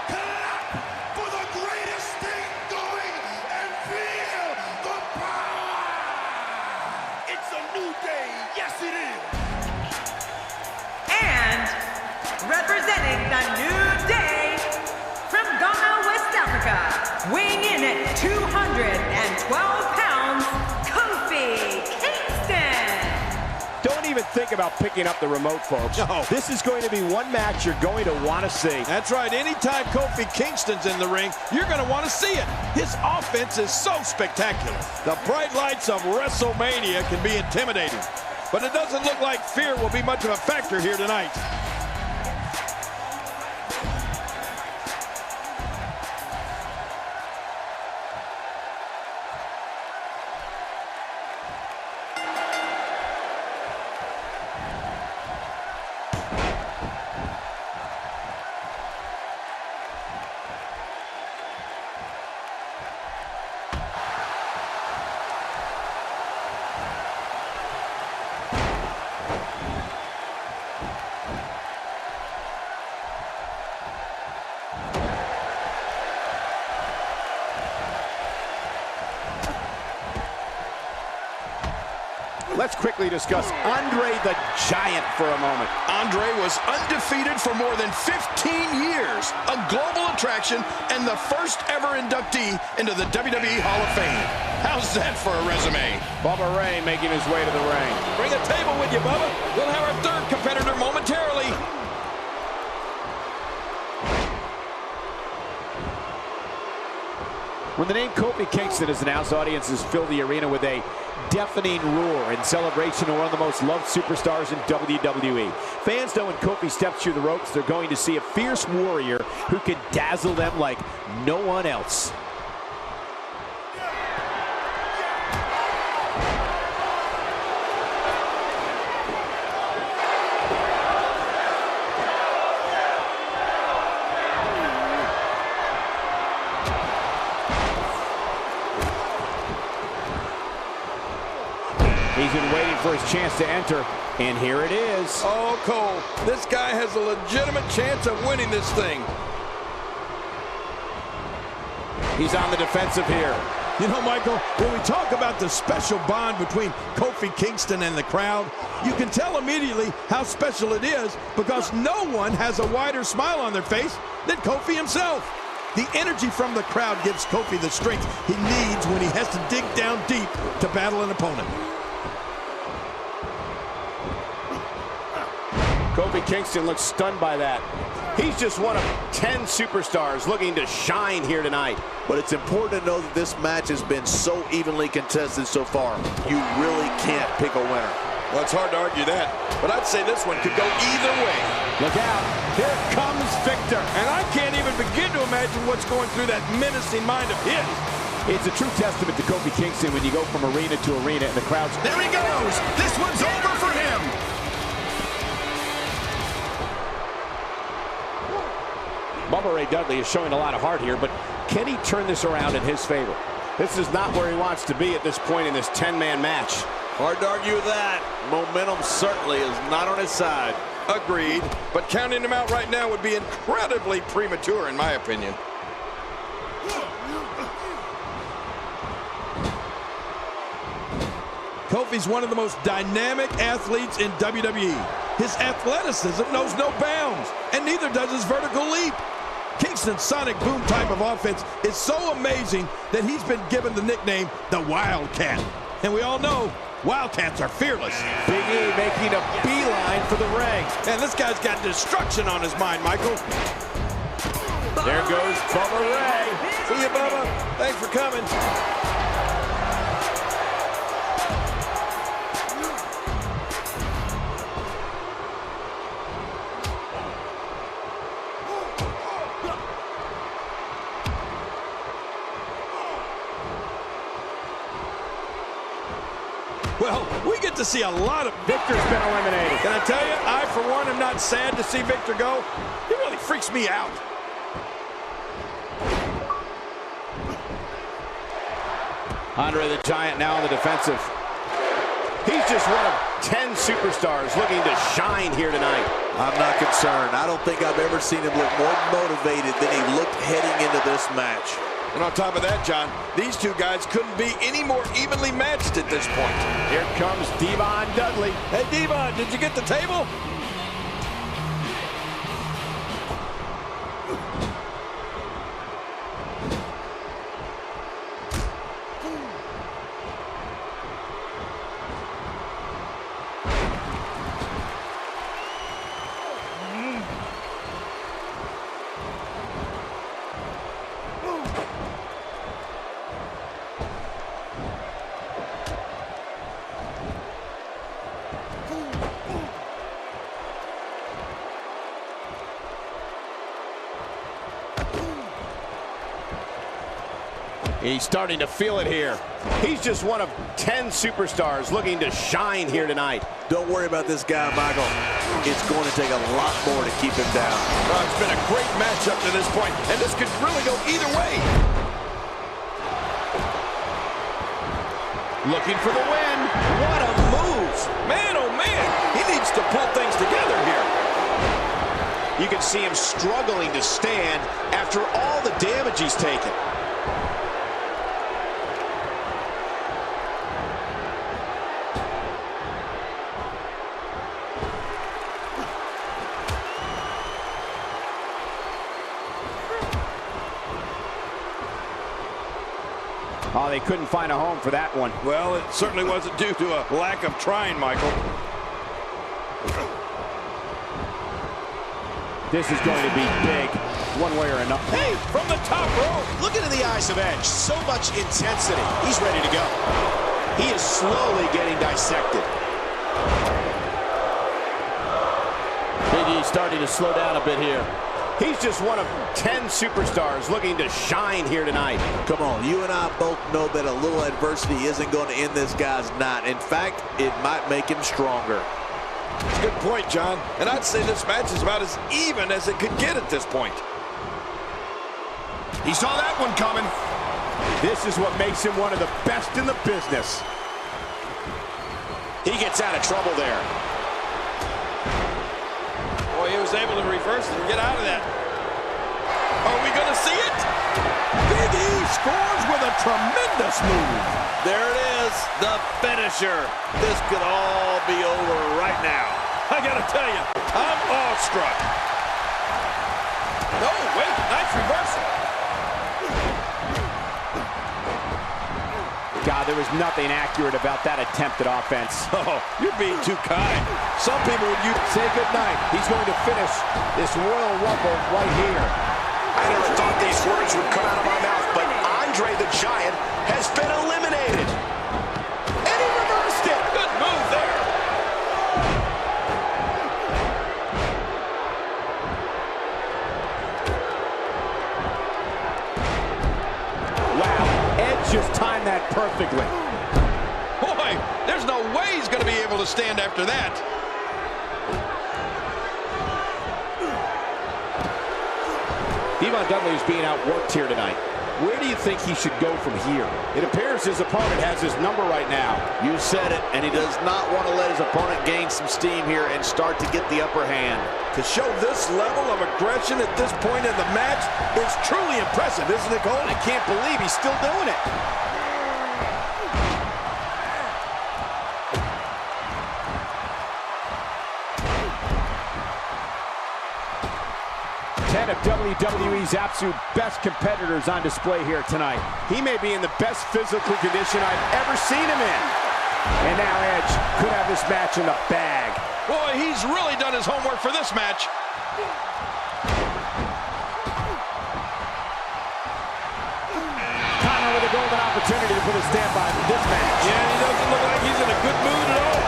S6: Clap for the greatest thing going and feel the power. It's a new day. Yes, it is.
S1: And representing the New Day from Ghana, West Africa, weighing in at 212 pounds, Kofi Kingston.
S3: Don't even think about picking up the remote, folks.
S2: No.
S3: This is going to be one match you're going to want to see.
S2: That's right. Anytime Kofi Kingston's in the ring, you're going to want to see it. His offense is so spectacular. The bright lights of WrestleMania can be intimidating, but it doesn't look like fear will be much of a factor here tonight.
S3: Let's quickly discuss Andre the Giant for a moment.
S2: Andre was undefeated for more than 15 years, a global attraction, and the first ever inductee into the WWE Hall of Fame. How's that for a resume?
S3: Bubba Ray making his way to the ring.
S2: Bring a table with you, Bubba. We'll have our third competitor momentarily.
S3: When the name Kofi Kingston is announced, audiences fill the arena with a deafening roar in celebration of one of the most loved superstars in WWE. Fans know when Kofi steps through the ropes, they're going to see a fierce warrior who can dazzle them like no one else. for his chance to enter, and here it is.
S2: Oh, Cole, this guy has a legitimate chance of winning this thing.
S5: He's on the defensive here.
S2: You know, Michael, when we talk about the special bond between Kofi Kingston and the crowd, you can tell immediately how special it is because no one has a wider smile on their face than Kofi himself. The energy from the crowd gives Kofi the strength he needs when he has to dig down deep to battle an opponent.
S5: Kofi Kingston looks stunned by that. He's just one of 10 superstars looking to shine here tonight.
S4: But it's important to know that this match has been so evenly contested so far. You really can't pick a winner.
S2: Well, it's hard to argue that, but I'd say this one could go either way.
S3: Look out, here comes Victor.
S2: And I can't even begin to imagine what's going through that menacing mind of his.
S3: It's a true testament to Kofi Kingston when you go from arena to arena and the crowd's...
S6: There he goes. This one's over for him.
S5: Bubba Ray Dudley is showing a lot of heart here, but can he turn this around in his favor? This is not where he wants to be at this point in this 10-man match.
S4: Hard to argue with that. Momentum certainly is not on his side.
S2: Agreed, but counting him out right now would be incredibly premature, in my opinion. Kofi's one of the most dynamic athletes in WWE. His athleticism knows no bounds, and neither does his vertical leap. Kingston's sonic boom type of offense is so amazing that he's been given the nickname the Wildcat. And we all know Wildcats are fearless.
S3: Big E making a beeline for the ring.
S2: And this guy's got destruction on his mind, Michael.
S3: There goes Bubba Ray.
S2: See you, Bubba. Thanks for coming. Well, we get to see a lot of...
S3: Victor's been eliminated.
S2: Can I tell you, I, for one, am not sad to see Victor go. He really freaks me out.
S5: Andre the Giant now on the defensive. He's just one of 10 superstars looking to shine here tonight.
S4: I'm not concerned. I don't think I've ever seen him look more motivated than he looked heading into this match.
S2: And on top of that, John, these two guys couldn't be any more evenly matched at this point.
S3: Here comes Devon Dudley.
S2: Hey, Devon, did you get the table?
S5: He's starting to feel it here. He's just one of 10 superstars looking to shine here tonight.
S4: Don't worry about this guy, Michael. It's going to take a lot more to keep him down.
S2: Well, it's been a great match up to this point, and this could really go either way.
S5: Looking for the win. What a move.
S2: Man, oh man, he needs to pull things together here.
S5: You can see him struggling to stand after all the damage he's taken.
S3: Oh, they couldn't find a home for that one.
S2: Well, it certainly wasn't due to a lack of trying, Michael.
S3: This is going to be big, one way or another.
S2: Hey, from the top rope.
S5: Look into the eyes of Edge. So much intensity. He's ready to go. He is slowly getting dissected.
S3: Big E starting to slow down a bit here.
S5: He's just one of 10 superstars looking to shine here tonight.
S4: Come on, you and I both know that a little adversity isn't going to end this guy's night. In fact, it might make him stronger.
S2: That's a good point, John. And I'd say this match is about as even as it could get at this point.
S6: He saw that one coming.
S3: This is what makes him one of the best in the business.
S5: He gets out of trouble there.
S2: Boy, he was able to reverse it and get out of that. Are we going to see it? Big E scores with a tremendous move.
S4: There it is, the finisher. This could all be over right now.
S2: I got to tell you, I'm awestruck. Oh, wait, nice reversal.
S3: God, there was nothing accurate about that attempt at offense.
S2: Oh, you're being too kind. Some people would
S5: Say goodnight. He's going to finish this Royal Rumble right here. I never thought these words would come out of my mouth, but Andre the Giant has been eliminated. And he reversed it.
S2: Good move there.
S3: Wow, Edge just timed that perfectly.
S2: Boy, there's no way he's going to be able to stand after that.
S5: Devon Dudley is being outworked here tonight. Where do you think he should go from here? It appears his opponent has his number right now.
S4: You said it, and he does not want to let his opponent gain some steam here and start to get the upper hand.
S2: To show this level of aggression at this point in the match is truly impressive, isn't it, Cole?
S5: I can't believe he's still doing it.
S3: Of WWE's absolute best competitors on display here tonight.
S5: He may be in the best physical condition I've ever seen him in.
S3: And now Edge could have this match in the bag.
S2: Boy, he's really done his homework for this match.
S3: Connor with a golden opportunity to put a stamp on this match.
S2: Yeah, he doesn't look like he's in a good mood at all.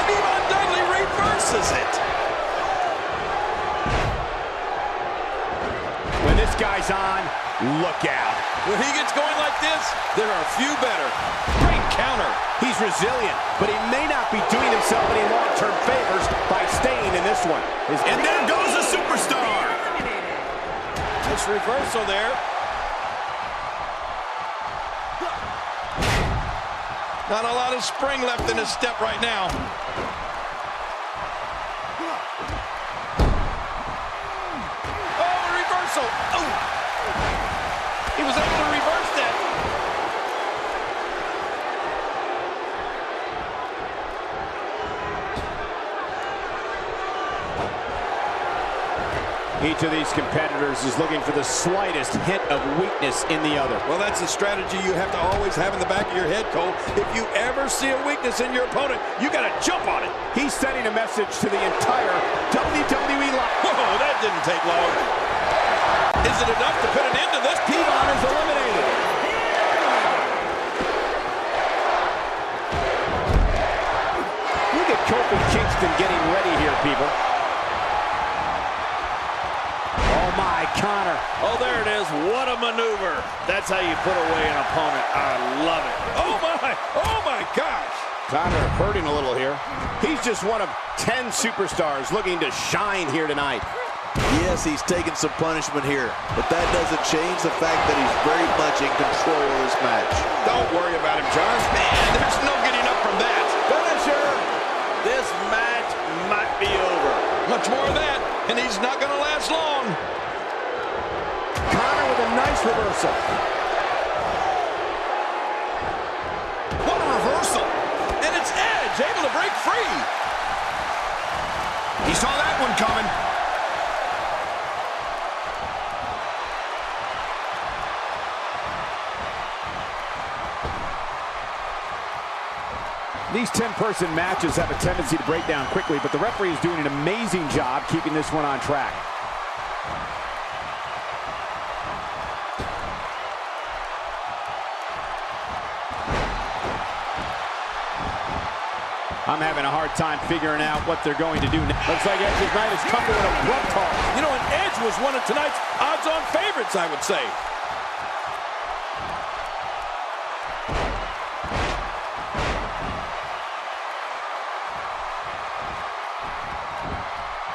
S2: And Devon Dudley reverses it.
S3: When this guy's on, look out.
S2: When he gets going like this, there are a few better. Great counter.
S5: He's resilient, but he may not be doing himself any long-term favors by staying in this one. And there goes a superstar.
S2: Nice reversal there. Not a lot of spring left in his step right now. Oh! He was able to reverse that.
S3: Each of these competitors is looking for the slightest hint of weakness in the other.
S2: Well, that's a strategy you have to always have in the back of your head, Cole. If you ever see a weakness in your opponent, you got to jump on it.
S3: He's sending a message to the entire WWE line.
S2: Whoa, that didn't take long. Is it enough to put an end to this?
S3: Devon is eliminated. Look at Kofi Kingston getting ready here, people. Oh, my, Connor.
S4: Oh, there it is. What a maneuver. That's how you put away an opponent. I love it.
S2: Oh, my gosh.
S5: Connor hurting a little here. He's just one of 10 superstars looking to shine here tonight.
S4: Yes, he's taking some punishment here, but that doesn't change the fact that he's very much in control of this match.
S2: Don't worry about him, John. Man, there's no getting up from that.
S4: Finisher! This match might be over.
S2: Much more of that, and he's not going to last long.
S3: Connor with a nice reversal.
S2: What a reversal. And it's Edge able to break free.
S5: He saw that one coming.
S3: These 10-person matches have a tendency to break down quickly, but the referee is doing an amazing job keeping this one on track. I'm having a hard time figuring out what they're going to do now. Looks like Edge's night has come to an abrupt halt.
S2: You know, and Edge was one of tonight's odds-on favorites, I would say.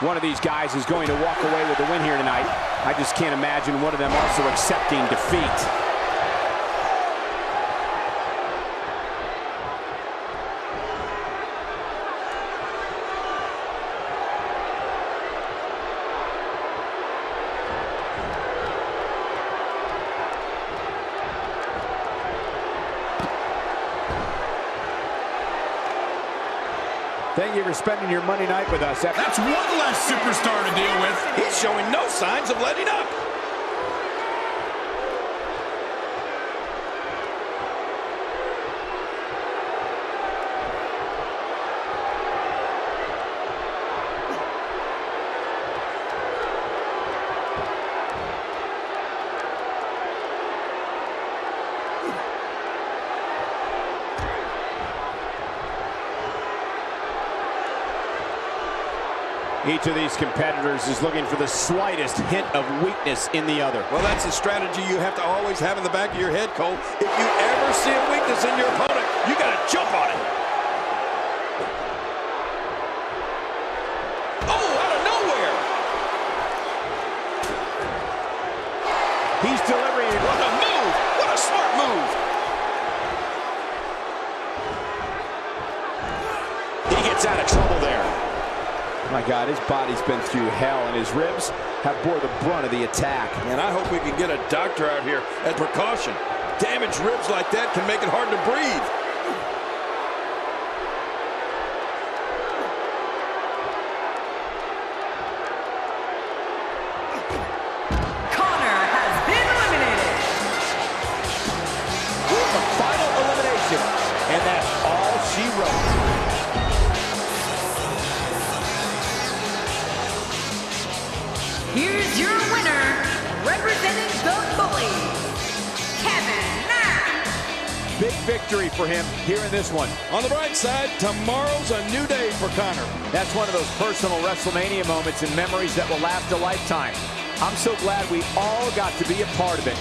S3: One of these guys is going to walk away with the win here tonight. I just can't imagine one of them also accepting defeat. Thank you for spending your Monday night with us.
S6: That's one less superstar to deal with.
S2: He's showing no signs of letting up.
S3: Each of these competitors is looking for the slightest hint of weakness in the other.
S2: Well, that's a strategy you have to always have in the back of your head, Cole. If you ever see a weakness in your opponent, you got to jump on it. Oh, out of nowhere.
S3: He's delivering.
S2: What a move. What a smart move.
S5: He gets out of trouble there.
S3: My God, his body's been through hell, and his ribs have bore the brunt of the attack.
S2: And I hope we can get a doctor out here as precaution. Damaged ribs like that can make it hard to breathe.
S1: Connor has been eliminated.
S3: With the final elimination, and that's all she wrote.
S1: Here's your winner, representing the Bully, Kevin Nash.
S3: Big victory for him here in this one.
S2: On the bright side, tomorrow's a new day for Connor.
S3: That's one of those personal WrestleMania moments and memories that will last a lifetime. I'm so glad we all got to be a part of it.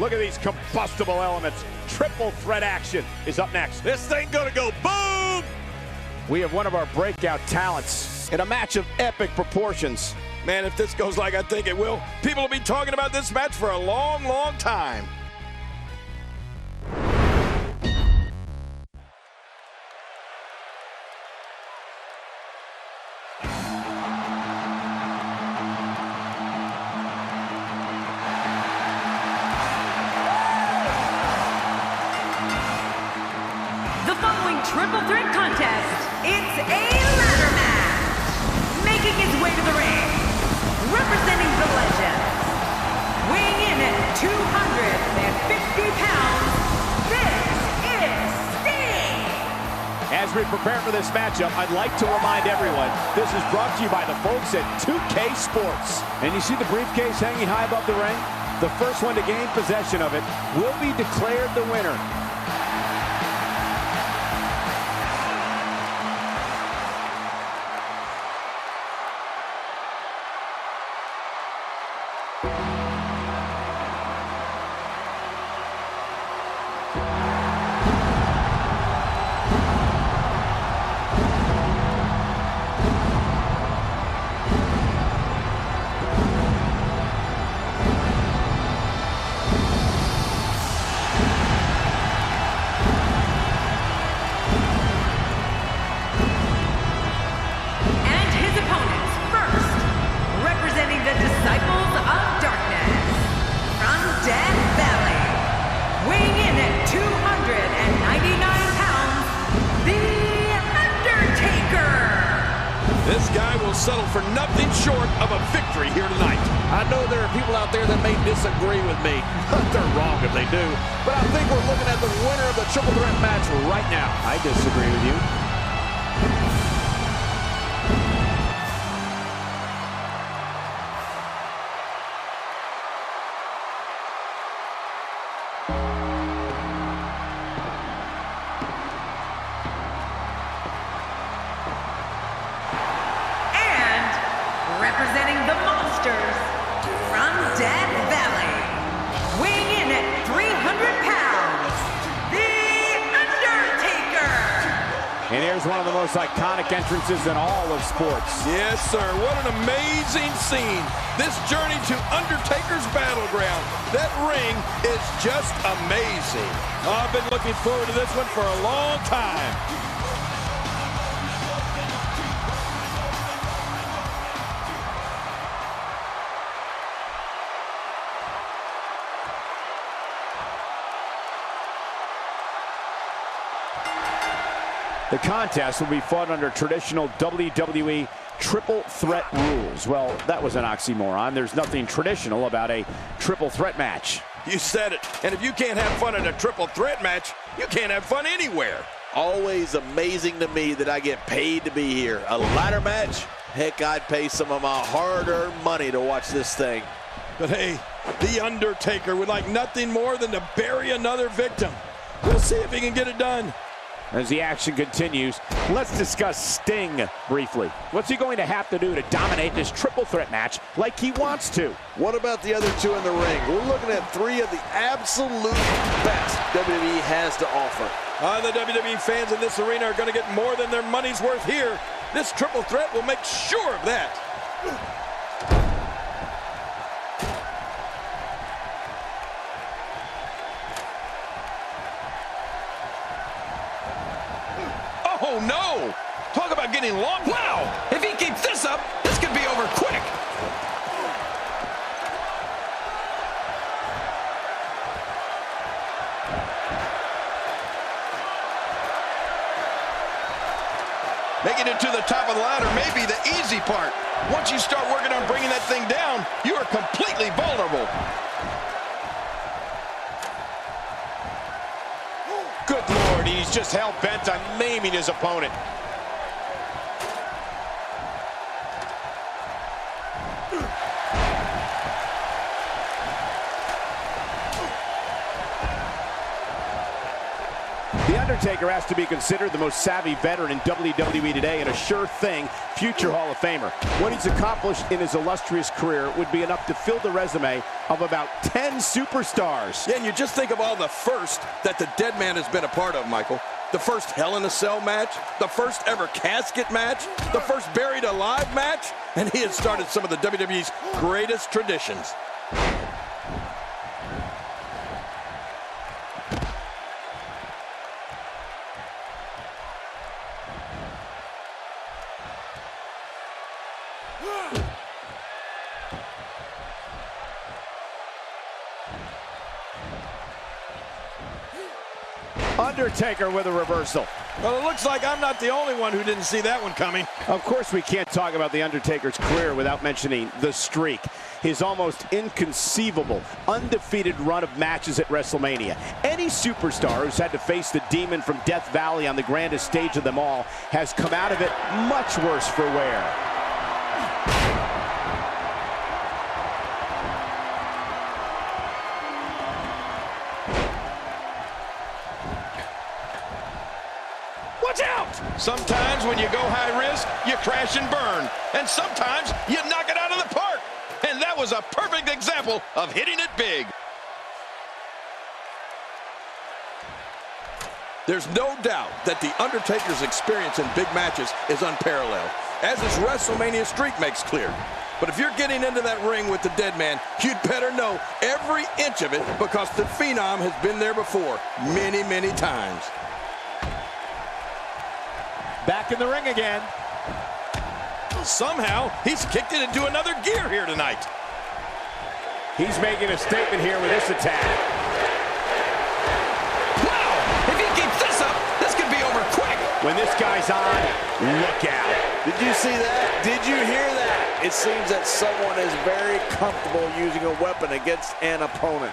S3: Look at these combustible elements. Triple threat action is up next.
S2: This thing gonna go boom!
S3: We have one of our breakout talents
S5: In a match of epic proportions.
S2: Man, if this goes like I think it will, people will be talking about this match for a long, long time.
S1: The following triple threat contest, it's a ladder match. Making his way to the ring, representing the Legends, weighing in at 250 pounds, this is Sting.
S3: As we prepare for this matchup, I'd like to remind everyone, this is brought to you by the folks at 2K Sports. And you see the briefcase hanging high above the ring? The first one to gain possession of it will be declared the winner.
S2: Settle for nothing short of a victory here tonight.
S4: I know there are people out there that may disagree with me, but they're wrong if they do. But I think we're looking at the winner of the triple threat match right now.
S3: I disagree with you.
S1: Representing the Monsters from Death Valley, weighing in at 300 pounds, The Undertaker.
S3: And here's one of the most iconic entrances in all of sports.
S2: Yes, sir. What an amazing scene. This journey to Undertaker's battleground. That ring is just amazing. I've been looking forward to this one for a long time.
S3: The contest will be fought under traditional WWE triple threat rules. Well, that was an oxymoron. There's nothing traditional about a triple threat match.
S2: You said it. And if you can't have fun in a triple threat match, you can't have fun anywhere.
S4: Always amazing to me that I get paid to be here. A ladder match? Heck, I'd pay some of my hard-earned money to watch this thing.
S2: But hey, the Undertaker would like nothing more than to bury another victim. We'll see if he can get it done.
S3: As the action continues, let's discuss Sting briefly. What's he going to have to do to dominate this triple threat match like he wants to?
S4: What about the other two in the ring? We're looking at three of the absolute best WWE has to offer.
S2: The WWE fans in this arena are going to get more than their money's worth here. This triple threat will make sure of that. Oh, no! Talk about getting long. Wow! If he keeps this up, this could be over quick. Making it to the top of the ladder may be the easy part. Once you start working on bringing that thing down, you are completely vulnerable.
S5: Good Lord, he's just hell-bent on maiming his opponent.
S3: The Undertaker has to be considered the most savvy veteran in WWE today and a sure thing future Hall of Famer. What he's accomplished in his illustrious career would be enough to fill the resume of about 10 superstars.
S2: Yeah, and you just think of all the first that the dead man has been a part of, Michael. The first Hell in a Cell match, the first ever casket match, the first buried alive match, and he has started some of the WWE's greatest traditions.
S3: Undertaker with a reversal.
S2: Well, it looks like I'm not the only one who didn't see that one coming.
S3: Of course, we can't talk about The Undertaker's career without mentioning the streak. His almost inconceivable, undefeated run of matches at WrestleMania. Any superstar who's had to face the demon from Death Valley on the grandest stage of them all has come out of it much worse for wear.
S2: Watch out! Sometimes when you go high risk, you crash and burn. And sometimes you knock it out of the park. And that was a perfect example of hitting it big. There's no doubt that The Undertaker's experience in big matches is unparalleled, as his WrestleMania streak makes clear. But if you're getting into that ring with the dead man, you'd better know every inch of it, because the Phenom has been there before many, many times.
S3: Back in the ring again.
S2: Somehow, he's kicked it into another gear here tonight.
S3: He's making a statement here with this attack.
S2: Wow! If he keeps this up, this could be over quick.
S3: When this guy's on, look out.
S4: Did you see that? Did you hear that? It seems that someone is very comfortable using a weapon against an opponent.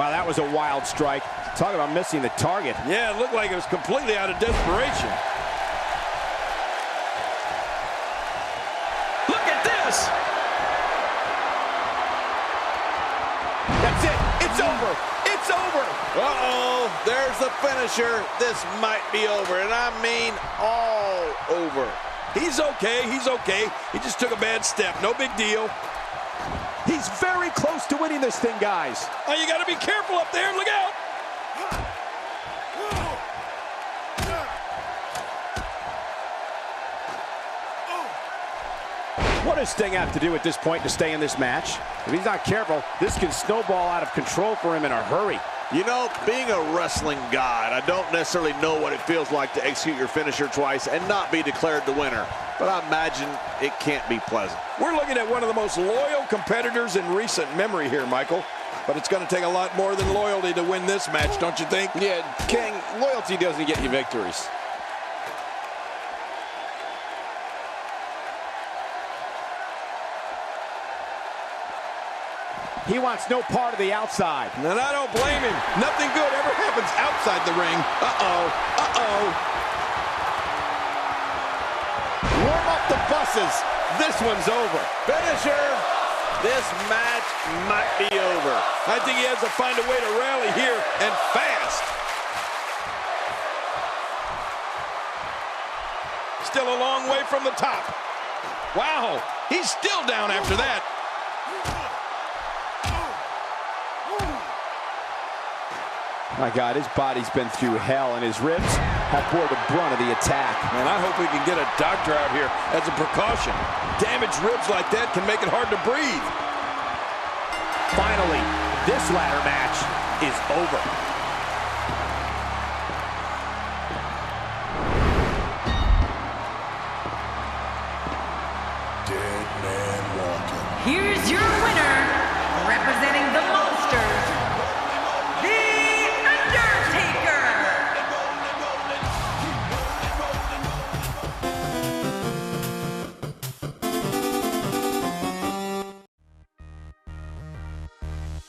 S3: Wow, that was a wild strike. Talk about missing the target.
S2: Yeah, it looked like it was completely out of desperation. Look at this!
S3: That's it. It's over. It's over.
S4: Uh-oh, there's the finisher. This might be over, and I mean all over.
S2: He's okay, he's okay. He just took a bad step, no big deal.
S3: He's very close to winning this thing, guys.
S2: Oh, you gotta be careful up there, look out!
S3: What does Sting have to do at this point to stay in this match? If he's not careful, this can snowball out of control for him in a hurry.
S4: You know, being a wrestling god, I don't necessarily know what it feels like to execute your finisher twice and not be declared the winner. But I imagine it can't be pleasant.
S2: We're looking at one of the most loyal competitors in recent memory here, Michael. But it's going to take a lot more than loyalty to win this match, don't you think?
S5: Yeah, King, loyalty doesn't get you victories.
S3: He wants no part of the outside.
S2: And I don't blame him. Nothing good ever happens outside the ring. Uh-oh. Uh-oh.
S5: Warm up the buses. This one's over.
S4: Finisher. This match might be over.
S2: I think he has to find a way to rally here, and fast. Still a long way from the top. Wow, he's still down after that.
S3: My God, his body's been through hell, and his ribs have bore the brunt of the attack.
S2: Man, I hope we can get a doctor out here as a precaution. Damaged ribs like that can make it hard to breathe.
S3: Finally, this ladder match is over.
S6: Dead man walking.
S1: Here's your winner, representing the Monsters, the Undertaker.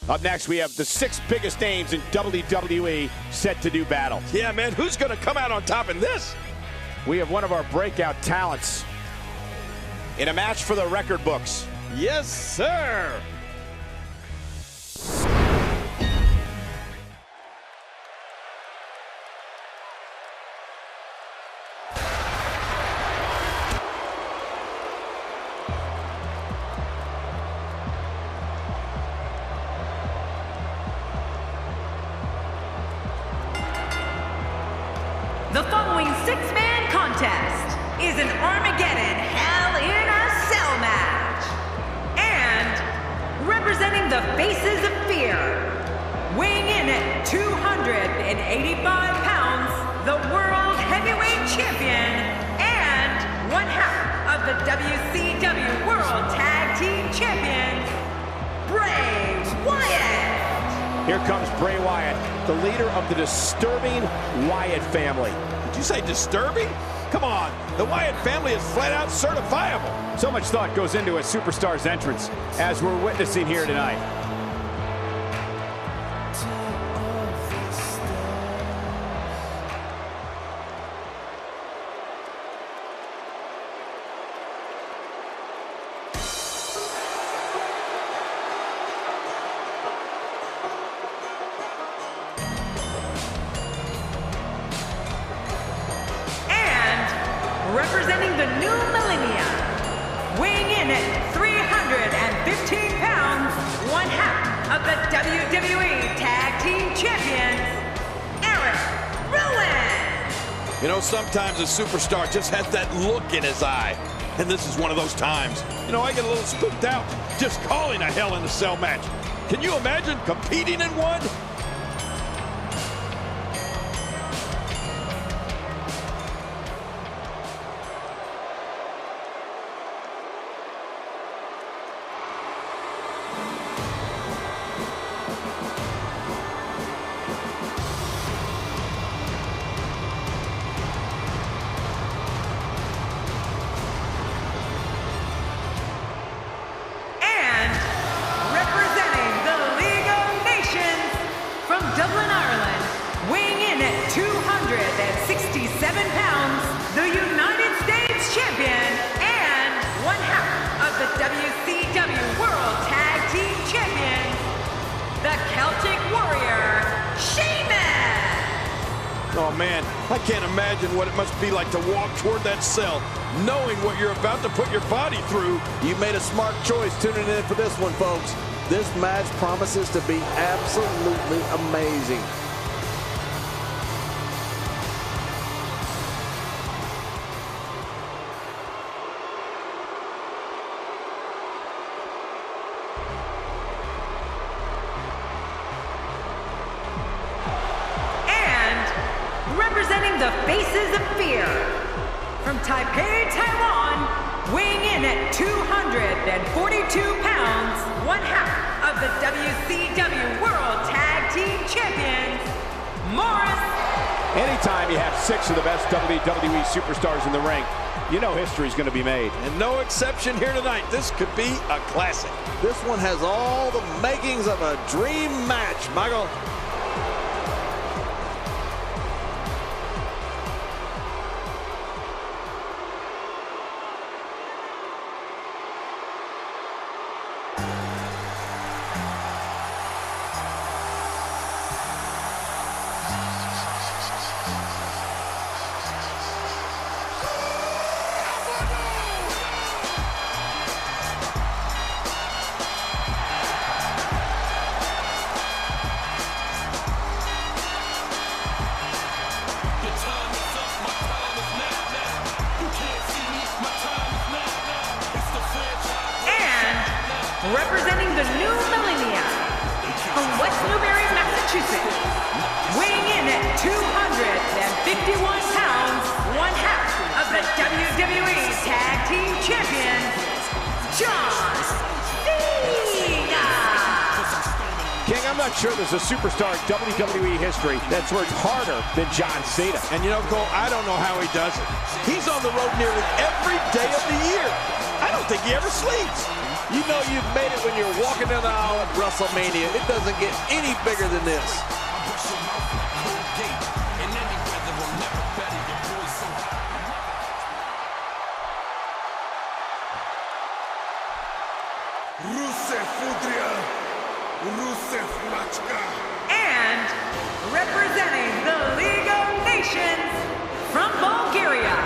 S3: Up next, we have the 6 biggest names in WWE set to do battle.
S2: Yeah, man, who's going to come out on top in this?
S3: We have one of our breakout talents in a match for the record books.
S2: Yes, sir.
S1: The following 6-man contest is an Armageddon Hell in a Cell match. And representing the Faces of Fear, weighing in at 285 pounds, the World Heavyweight Champion and one half of the WCW World Tag Team Champions, Bray Wyatt.
S3: Here comes Bray Wyatt, the leader of the disturbing Wyatt family.
S2: Did you say disturbing? Come on, the Wyatt family is flat out certifiable.
S3: So much thought goes into a superstar's entrance, as we're witnessing here tonight.
S1: Representing the new millennia, weighing in at 315 pounds, one half of the WWE Tag Team Champions, Erick, Rowan.
S2: You know, sometimes a superstar just has that look in his eye. And this is one of those times. You know, I get a little spooked out just calling a Hell in a Cell match. Can you imagine competing in one?
S1: Dublin, Ireland, weighing in at 267 pounds, the United States Champion and one half of the WCW World Tag Team Champions, the Celtic Warrior, Sheamus.
S2: Oh man, I can't imagine what it must be like to walk toward that cell, knowing what you're about to put your body through.
S4: You made a smart choice tuning in for this one, folks. This match promises to be absolutely amazing.
S1: And representing the Faces of Fear, from Taipei, Taiwan, weighing in at 242 pounds, one half of of the WCW World Tag Team Champions, Mortis.
S3: Anytime you have 6 of the best WWE superstars in the ring, you know history's going to be made.
S2: And no exception here tonight. This could be a classic.
S4: This one has all the makings of a dream match, Michael.
S1: Representing the new millennia, from West Newbury, Massachusetts, weighing in at 251 pounds, 1/2 of the WWE Tag Team Champions, John Cena.
S3: King, I'm not sure there's a superstar in WWE history that's worked harder than John Cena.
S2: And you know, Cole, I don't know how he does it. He's on the road nearly every day of the year. I don't think he ever sleeps.
S4: You know you've made it when you're walking down the aisle at WrestleMania. It doesn't get any bigger than this.
S6: Rusev Fudria, Rusev Machka.
S1: And representing the League of Nations, from Bulgaria,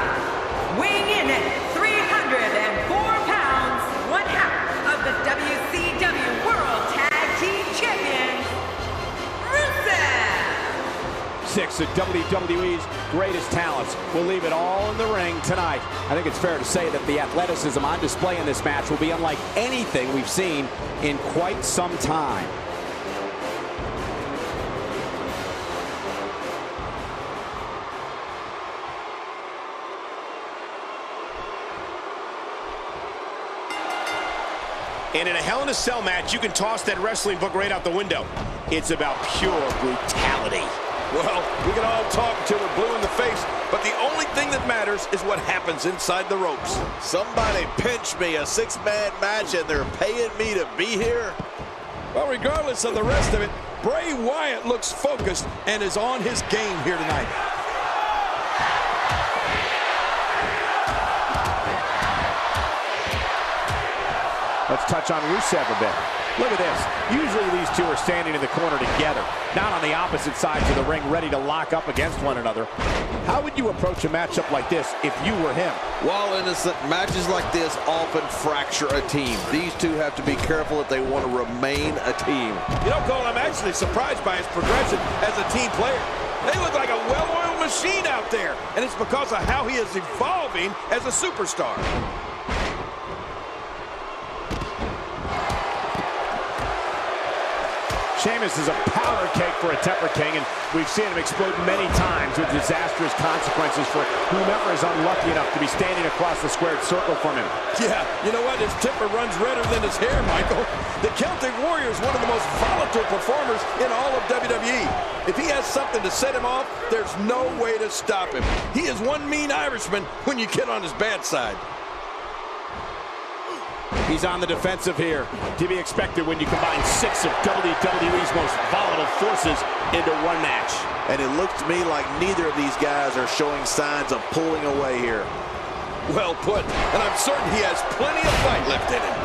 S1: weighing in at 304 pounds, 1/2 of the WCW World Tag Team Champions, Rusev.
S3: 6 of WWE's greatest talents will leave it all in the ring tonight. I think it's fair to say that the athleticism on display in this match will be unlike anything we've seen in quite some time.
S5: And in a Hell in a Cell match, you can toss that wrestling book right out the window. It's about pure brutality.
S2: Well, we can all talk until we're blue in the face, but the only thing that matters is what happens inside the ropes.
S4: Somebody pinch me, a 6-man match, and they're paying me to be here?
S2: Well, regardless of the rest of it, Bray Wyatt looks focused and is on his game here tonight.
S3: Let's touch on Rusev a bit. Look at this. Usually these two are standing in the corner together, not on the opposite sides of the ring, ready to lock up against one another. How would you approach a matchup like this if you were him?
S4: While innocent, matches like this often fracture a team. These two have to be careful if they want to remain a team.
S2: You know, Cole, I'm actually surprised by his progression as a team player. They look like a well-oiled machine out there, and it's because of how he is evolving as a superstar.
S3: Sheamus is a powder cake for a Temper King, and we've seen him explode many times with disastrous consequences for whomever is unlucky enough to be standing across the squared circle from him.
S2: Yeah, you know what? His temper runs redder than his hair, Michael. The Celtic Warrior is one of the most volatile performers in all of WWE. If he has something to set him off, there's no way to stop him. He is one mean Irishman when you get on his bad side.
S3: He's on the defensive here. To be expected when you combine 6 of WWE's most volatile forces into one match.
S4: And it looks to me like neither of these guys are showing signs of pulling away here.
S2: Well put, and I'm certain he has plenty of fight left in him.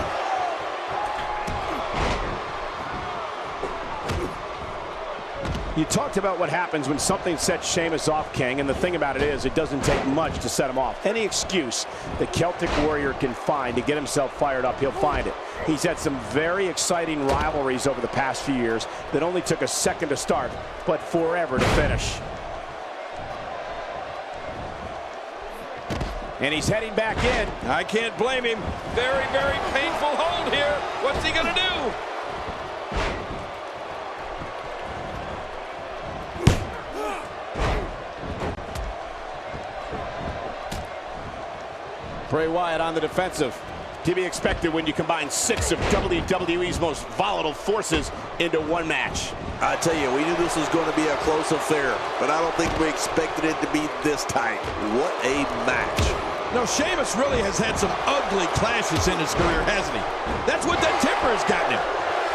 S3: You talked about what happens when something sets Sheamus off, King, and the thing about it is it doesn't take much to set him off. Any excuse the Celtic Warrior can find to get himself fired up, he'll find it. He's had some very exciting rivalries over the past few years that only took a second to start, but forever to finish. And he's heading back in.
S2: I can't blame him. Very, very painful hold here. What's he gonna do?
S3: Bray Wyatt on the defensive.
S5: To be expected when you combine 6 of WWE's most volatile forces into one match.
S4: I tell you, we knew this was going to be a close affair, but I don't think we expected it to be this tight. What a match.
S2: No, Sheamus really has had some ugly clashes in his career, hasn't he? That's what that temper has gotten him.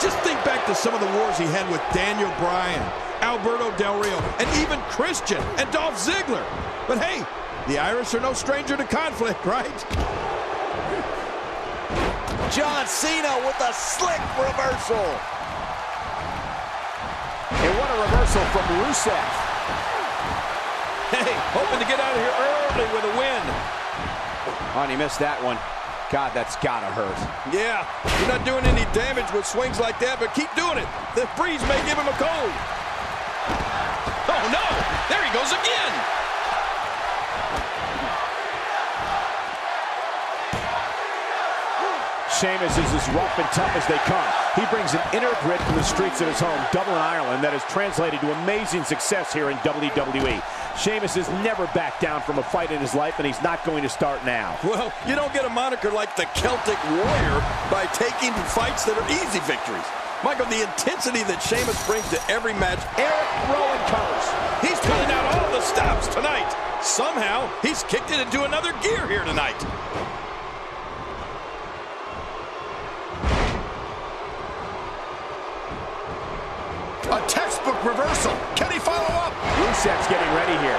S2: Just think back to some of the wars he had with Daniel Bryan, Alberto Del Rio, and even Christian and Dolph Ziggler. But hey, the Irish are no stranger to conflict, right?
S4: John Cena with a slick reversal.
S3: And what a reversal from Rusev.
S2: Hey, hoping to get out of here early with a win.
S3: Oh, and he missed that one. God, that's gotta hurt.
S2: Yeah, you're not doing any damage with swings like that, but keep doing it. The breeze may give him a cold. Oh, no! There he goes again!
S3: Sheamus is as rough and tough as they come. He brings an inner grit from the streets of his home, Dublin, Ireland, that has translated to amazing success here in WWE. Sheamus has never backed down from a fight in his life, and he's not going to start now.
S2: Well, you don't get a moniker like the Celtic Warrior by taking fights that are easy victories. Michael, the intensity that Sheamus brings to every match.
S3: Erick, Rowan covers.
S2: He's pulling out all the stops tonight. Somehow, he's kicked it into another gear here tonight.
S6: A textbook reversal. Can he follow up?
S3: Rusev's getting ready here.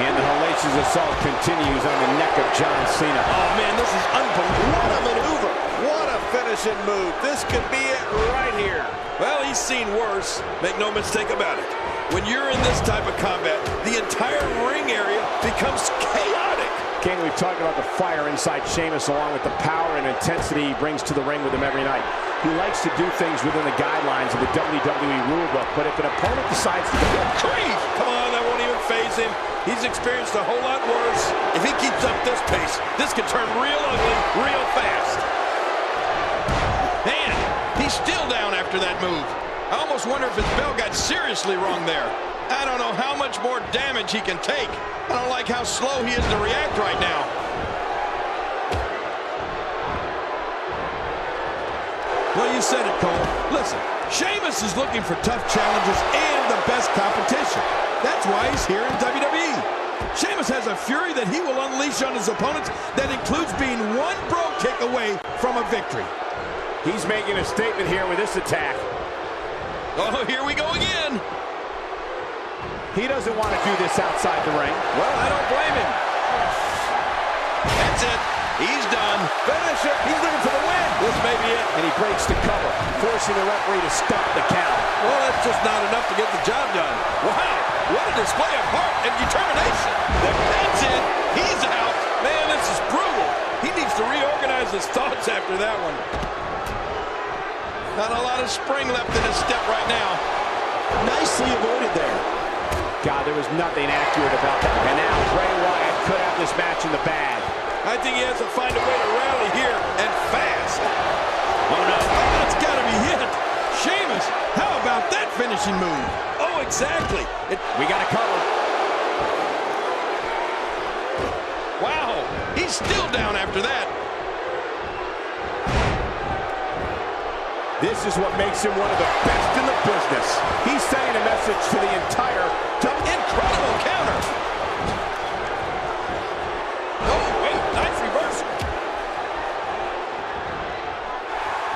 S3: And the hellacious assault continues on the neck of John Cena.
S2: Oh, man, this is unbelievable.
S4: What a maneuver. What a finishing move. This could be it right here.
S2: Well, he's seen worse. Make no mistake about it. When you're in this type of combat, the entire ring area becomes chaotic.
S3: King, we've talked about the fire inside Sheamus along with the power and intensity he brings to the ring with him every night. He likes to do things within the guidelines of the WWE rulebook, but if an opponent decides to go
S2: Creed! Come on, that won't even faze him. He's experienced a whole lot worse. If he keeps up this pace, this could turn real ugly real fast. Man, he's still down after that move. I almost wonder if his bell got seriously wrong there. I don't know how much more damage he can take. I don't like how slow he is to react right now. Well, you said it, Cole. Listen, Sheamus is looking for tough challenges and the best competition. That's why he's here in WWE. Sheamus has a fury that he will unleash on his opponents that includes being one bro kick away from a victory.
S3: He's making a statement here with this attack.
S2: Oh, here we go again.
S3: He doesn't want to do this outside the ring.
S2: Well, I don't blame him. That's it. He's done. Finish it. He's looking for the win. This may be it.
S3: And he breaks the cover, forcing the referee to stop the count.
S2: Well, that's just not enough to get the job done. Wow, what a display of heart and determination. That's it. He's out. Man, this is brutal. He needs to reorganize his thoughts after that one. Not a lot of spring left in his step right now.
S5: Nicely avoided there.
S3: God, there was nothing accurate about that. And now Bray Wyatt could have this match in the bag.
S2: I think he has to find a way to rally here and fast. Oh, no. Oh, that's got to be it. Sheamus, how about that finishing move? Oh, exactly.
S3: We got to cover.
S2: Wow, he's still down after that.
S3: This is what makes him one of the best in the business. He's sending a message to the entire
S2: incredible counter. Oh, wait, nice reversal.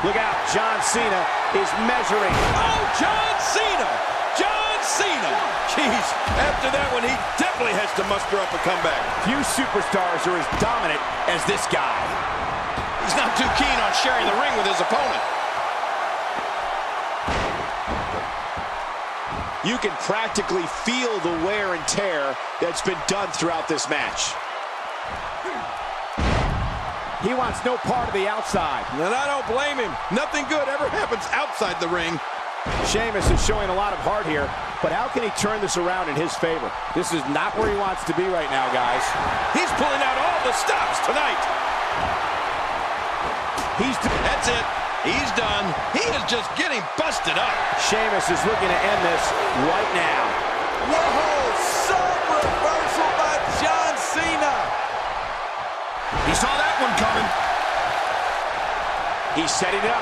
S3: Look out, John Cena is measuring.
S2: Oh, John Cena! John Cena! Jeez, after that one, he definitely has to muster up a comeback.
S3: Few superstars are as dominant as this guy.
S2: He's not too keen on sharing the ring with his opponent.
S5: You can practically feel the wear and tear that's been done throughout this match.
S3: He wants no part of the outside.
S2: And I don't blame him. Nothing good ever happens outside the ring.
S3: Sheamus is showing a lot of heart here, but how can he turn this around in his favor? This is not where he wants to be right now, guys.
S2: He's pulling out all the stops tonight. That's it. He's done. He is just getting busted up.
S3: Sheamus is looking to end this right now.
S4: Whoa, some reversal by John Cena.
S6: He saw that one coming.
S5: He's setting it up.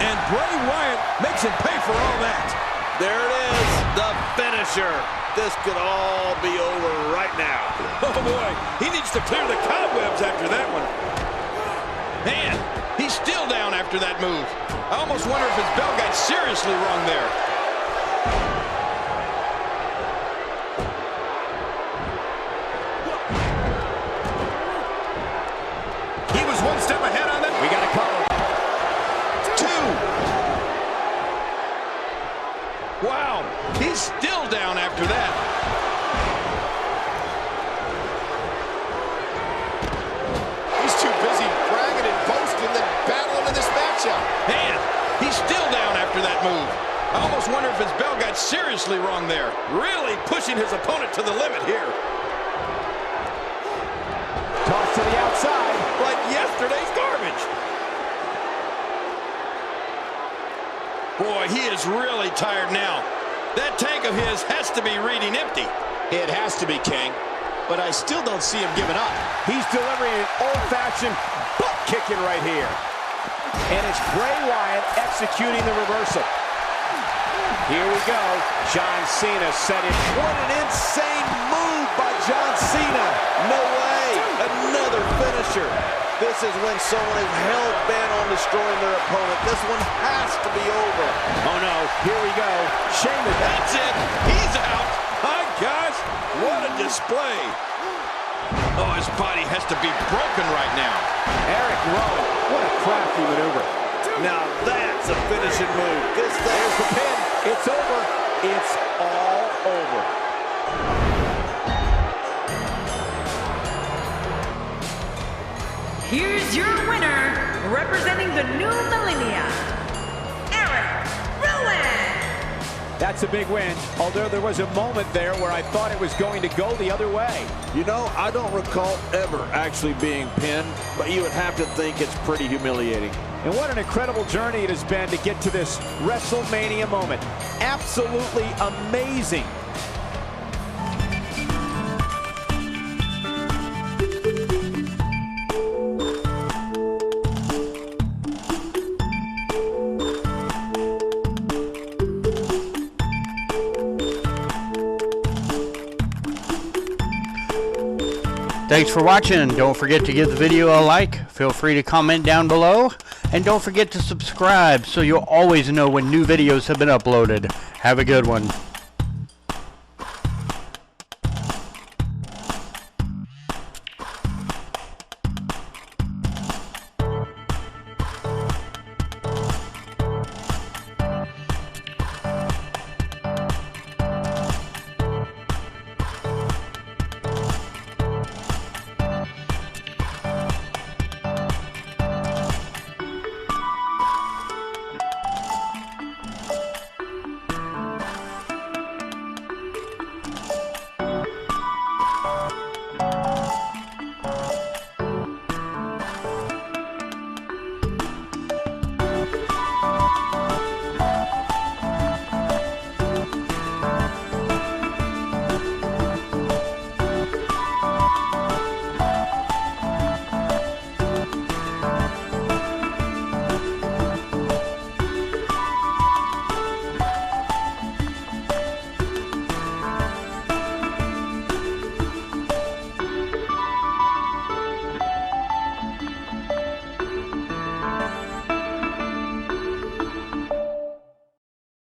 S2: And Bray Wyatt makes him pay for all that.
S4: There it is, the finisher. This could all be over right now.
S2: Oh boy, he needs to clear the cobwebs after that one. Man, he's still down after that move. I almost wonder if his bell got seriously wrong there.
S5: He was one step ahead on that. We got a cover. 2.
S2: Wow, he's still down after that.
S5: He's too busy bragging and boasting than battling in this matchup.
S2: Man, he's still down after that move. I almost wonder if his bell got seriously wrong there. Really pushing his opponent to the limit here.
S3: Toss to the outside.
S2: Like yesterday's garbage. Boy, he is really tired now. That tank of his has to be reading empty.
S5: It has to be, King. But I still don't see him giving up.
S3: He's delivering an old-fashioned butt kicking right here. And it's Bray Wyatt executing the reversal. Here we go. John Cena set it.
S4: What an insane move by John Cena. No way. Another finisher. This is when someone is hell-bent on destroying their opponent. This one has to be over.
S3: Oh, no. Here we go. Sheamus.
S2: That's it. He's out. My gosh, what a display. Oh, his body has to be broken right now.
S3: Erick, Rowan. What a crafty maneuver.
S4: Now that's a finishing move.
S3: There's the pin. It's over. It's all over.
S1: Here's your winner, representing the new millennia, Erick, Rowan.
S3: That's a big win, although there was a moment there where I thought it was going to go the other way.
S4: You know, I don't recall ever actually being pinned, but you would have to think it's pretty humiliating.
S3: And what an incredible journey it has been to get to this WrestleMania moment. Absolutely amazing.
S7: Thanks for watching, and don't forget to give the video a like. Feel free to comment down below, and don't forget to subscribe so you'll always know when new videos have been uploaded. Have a good one.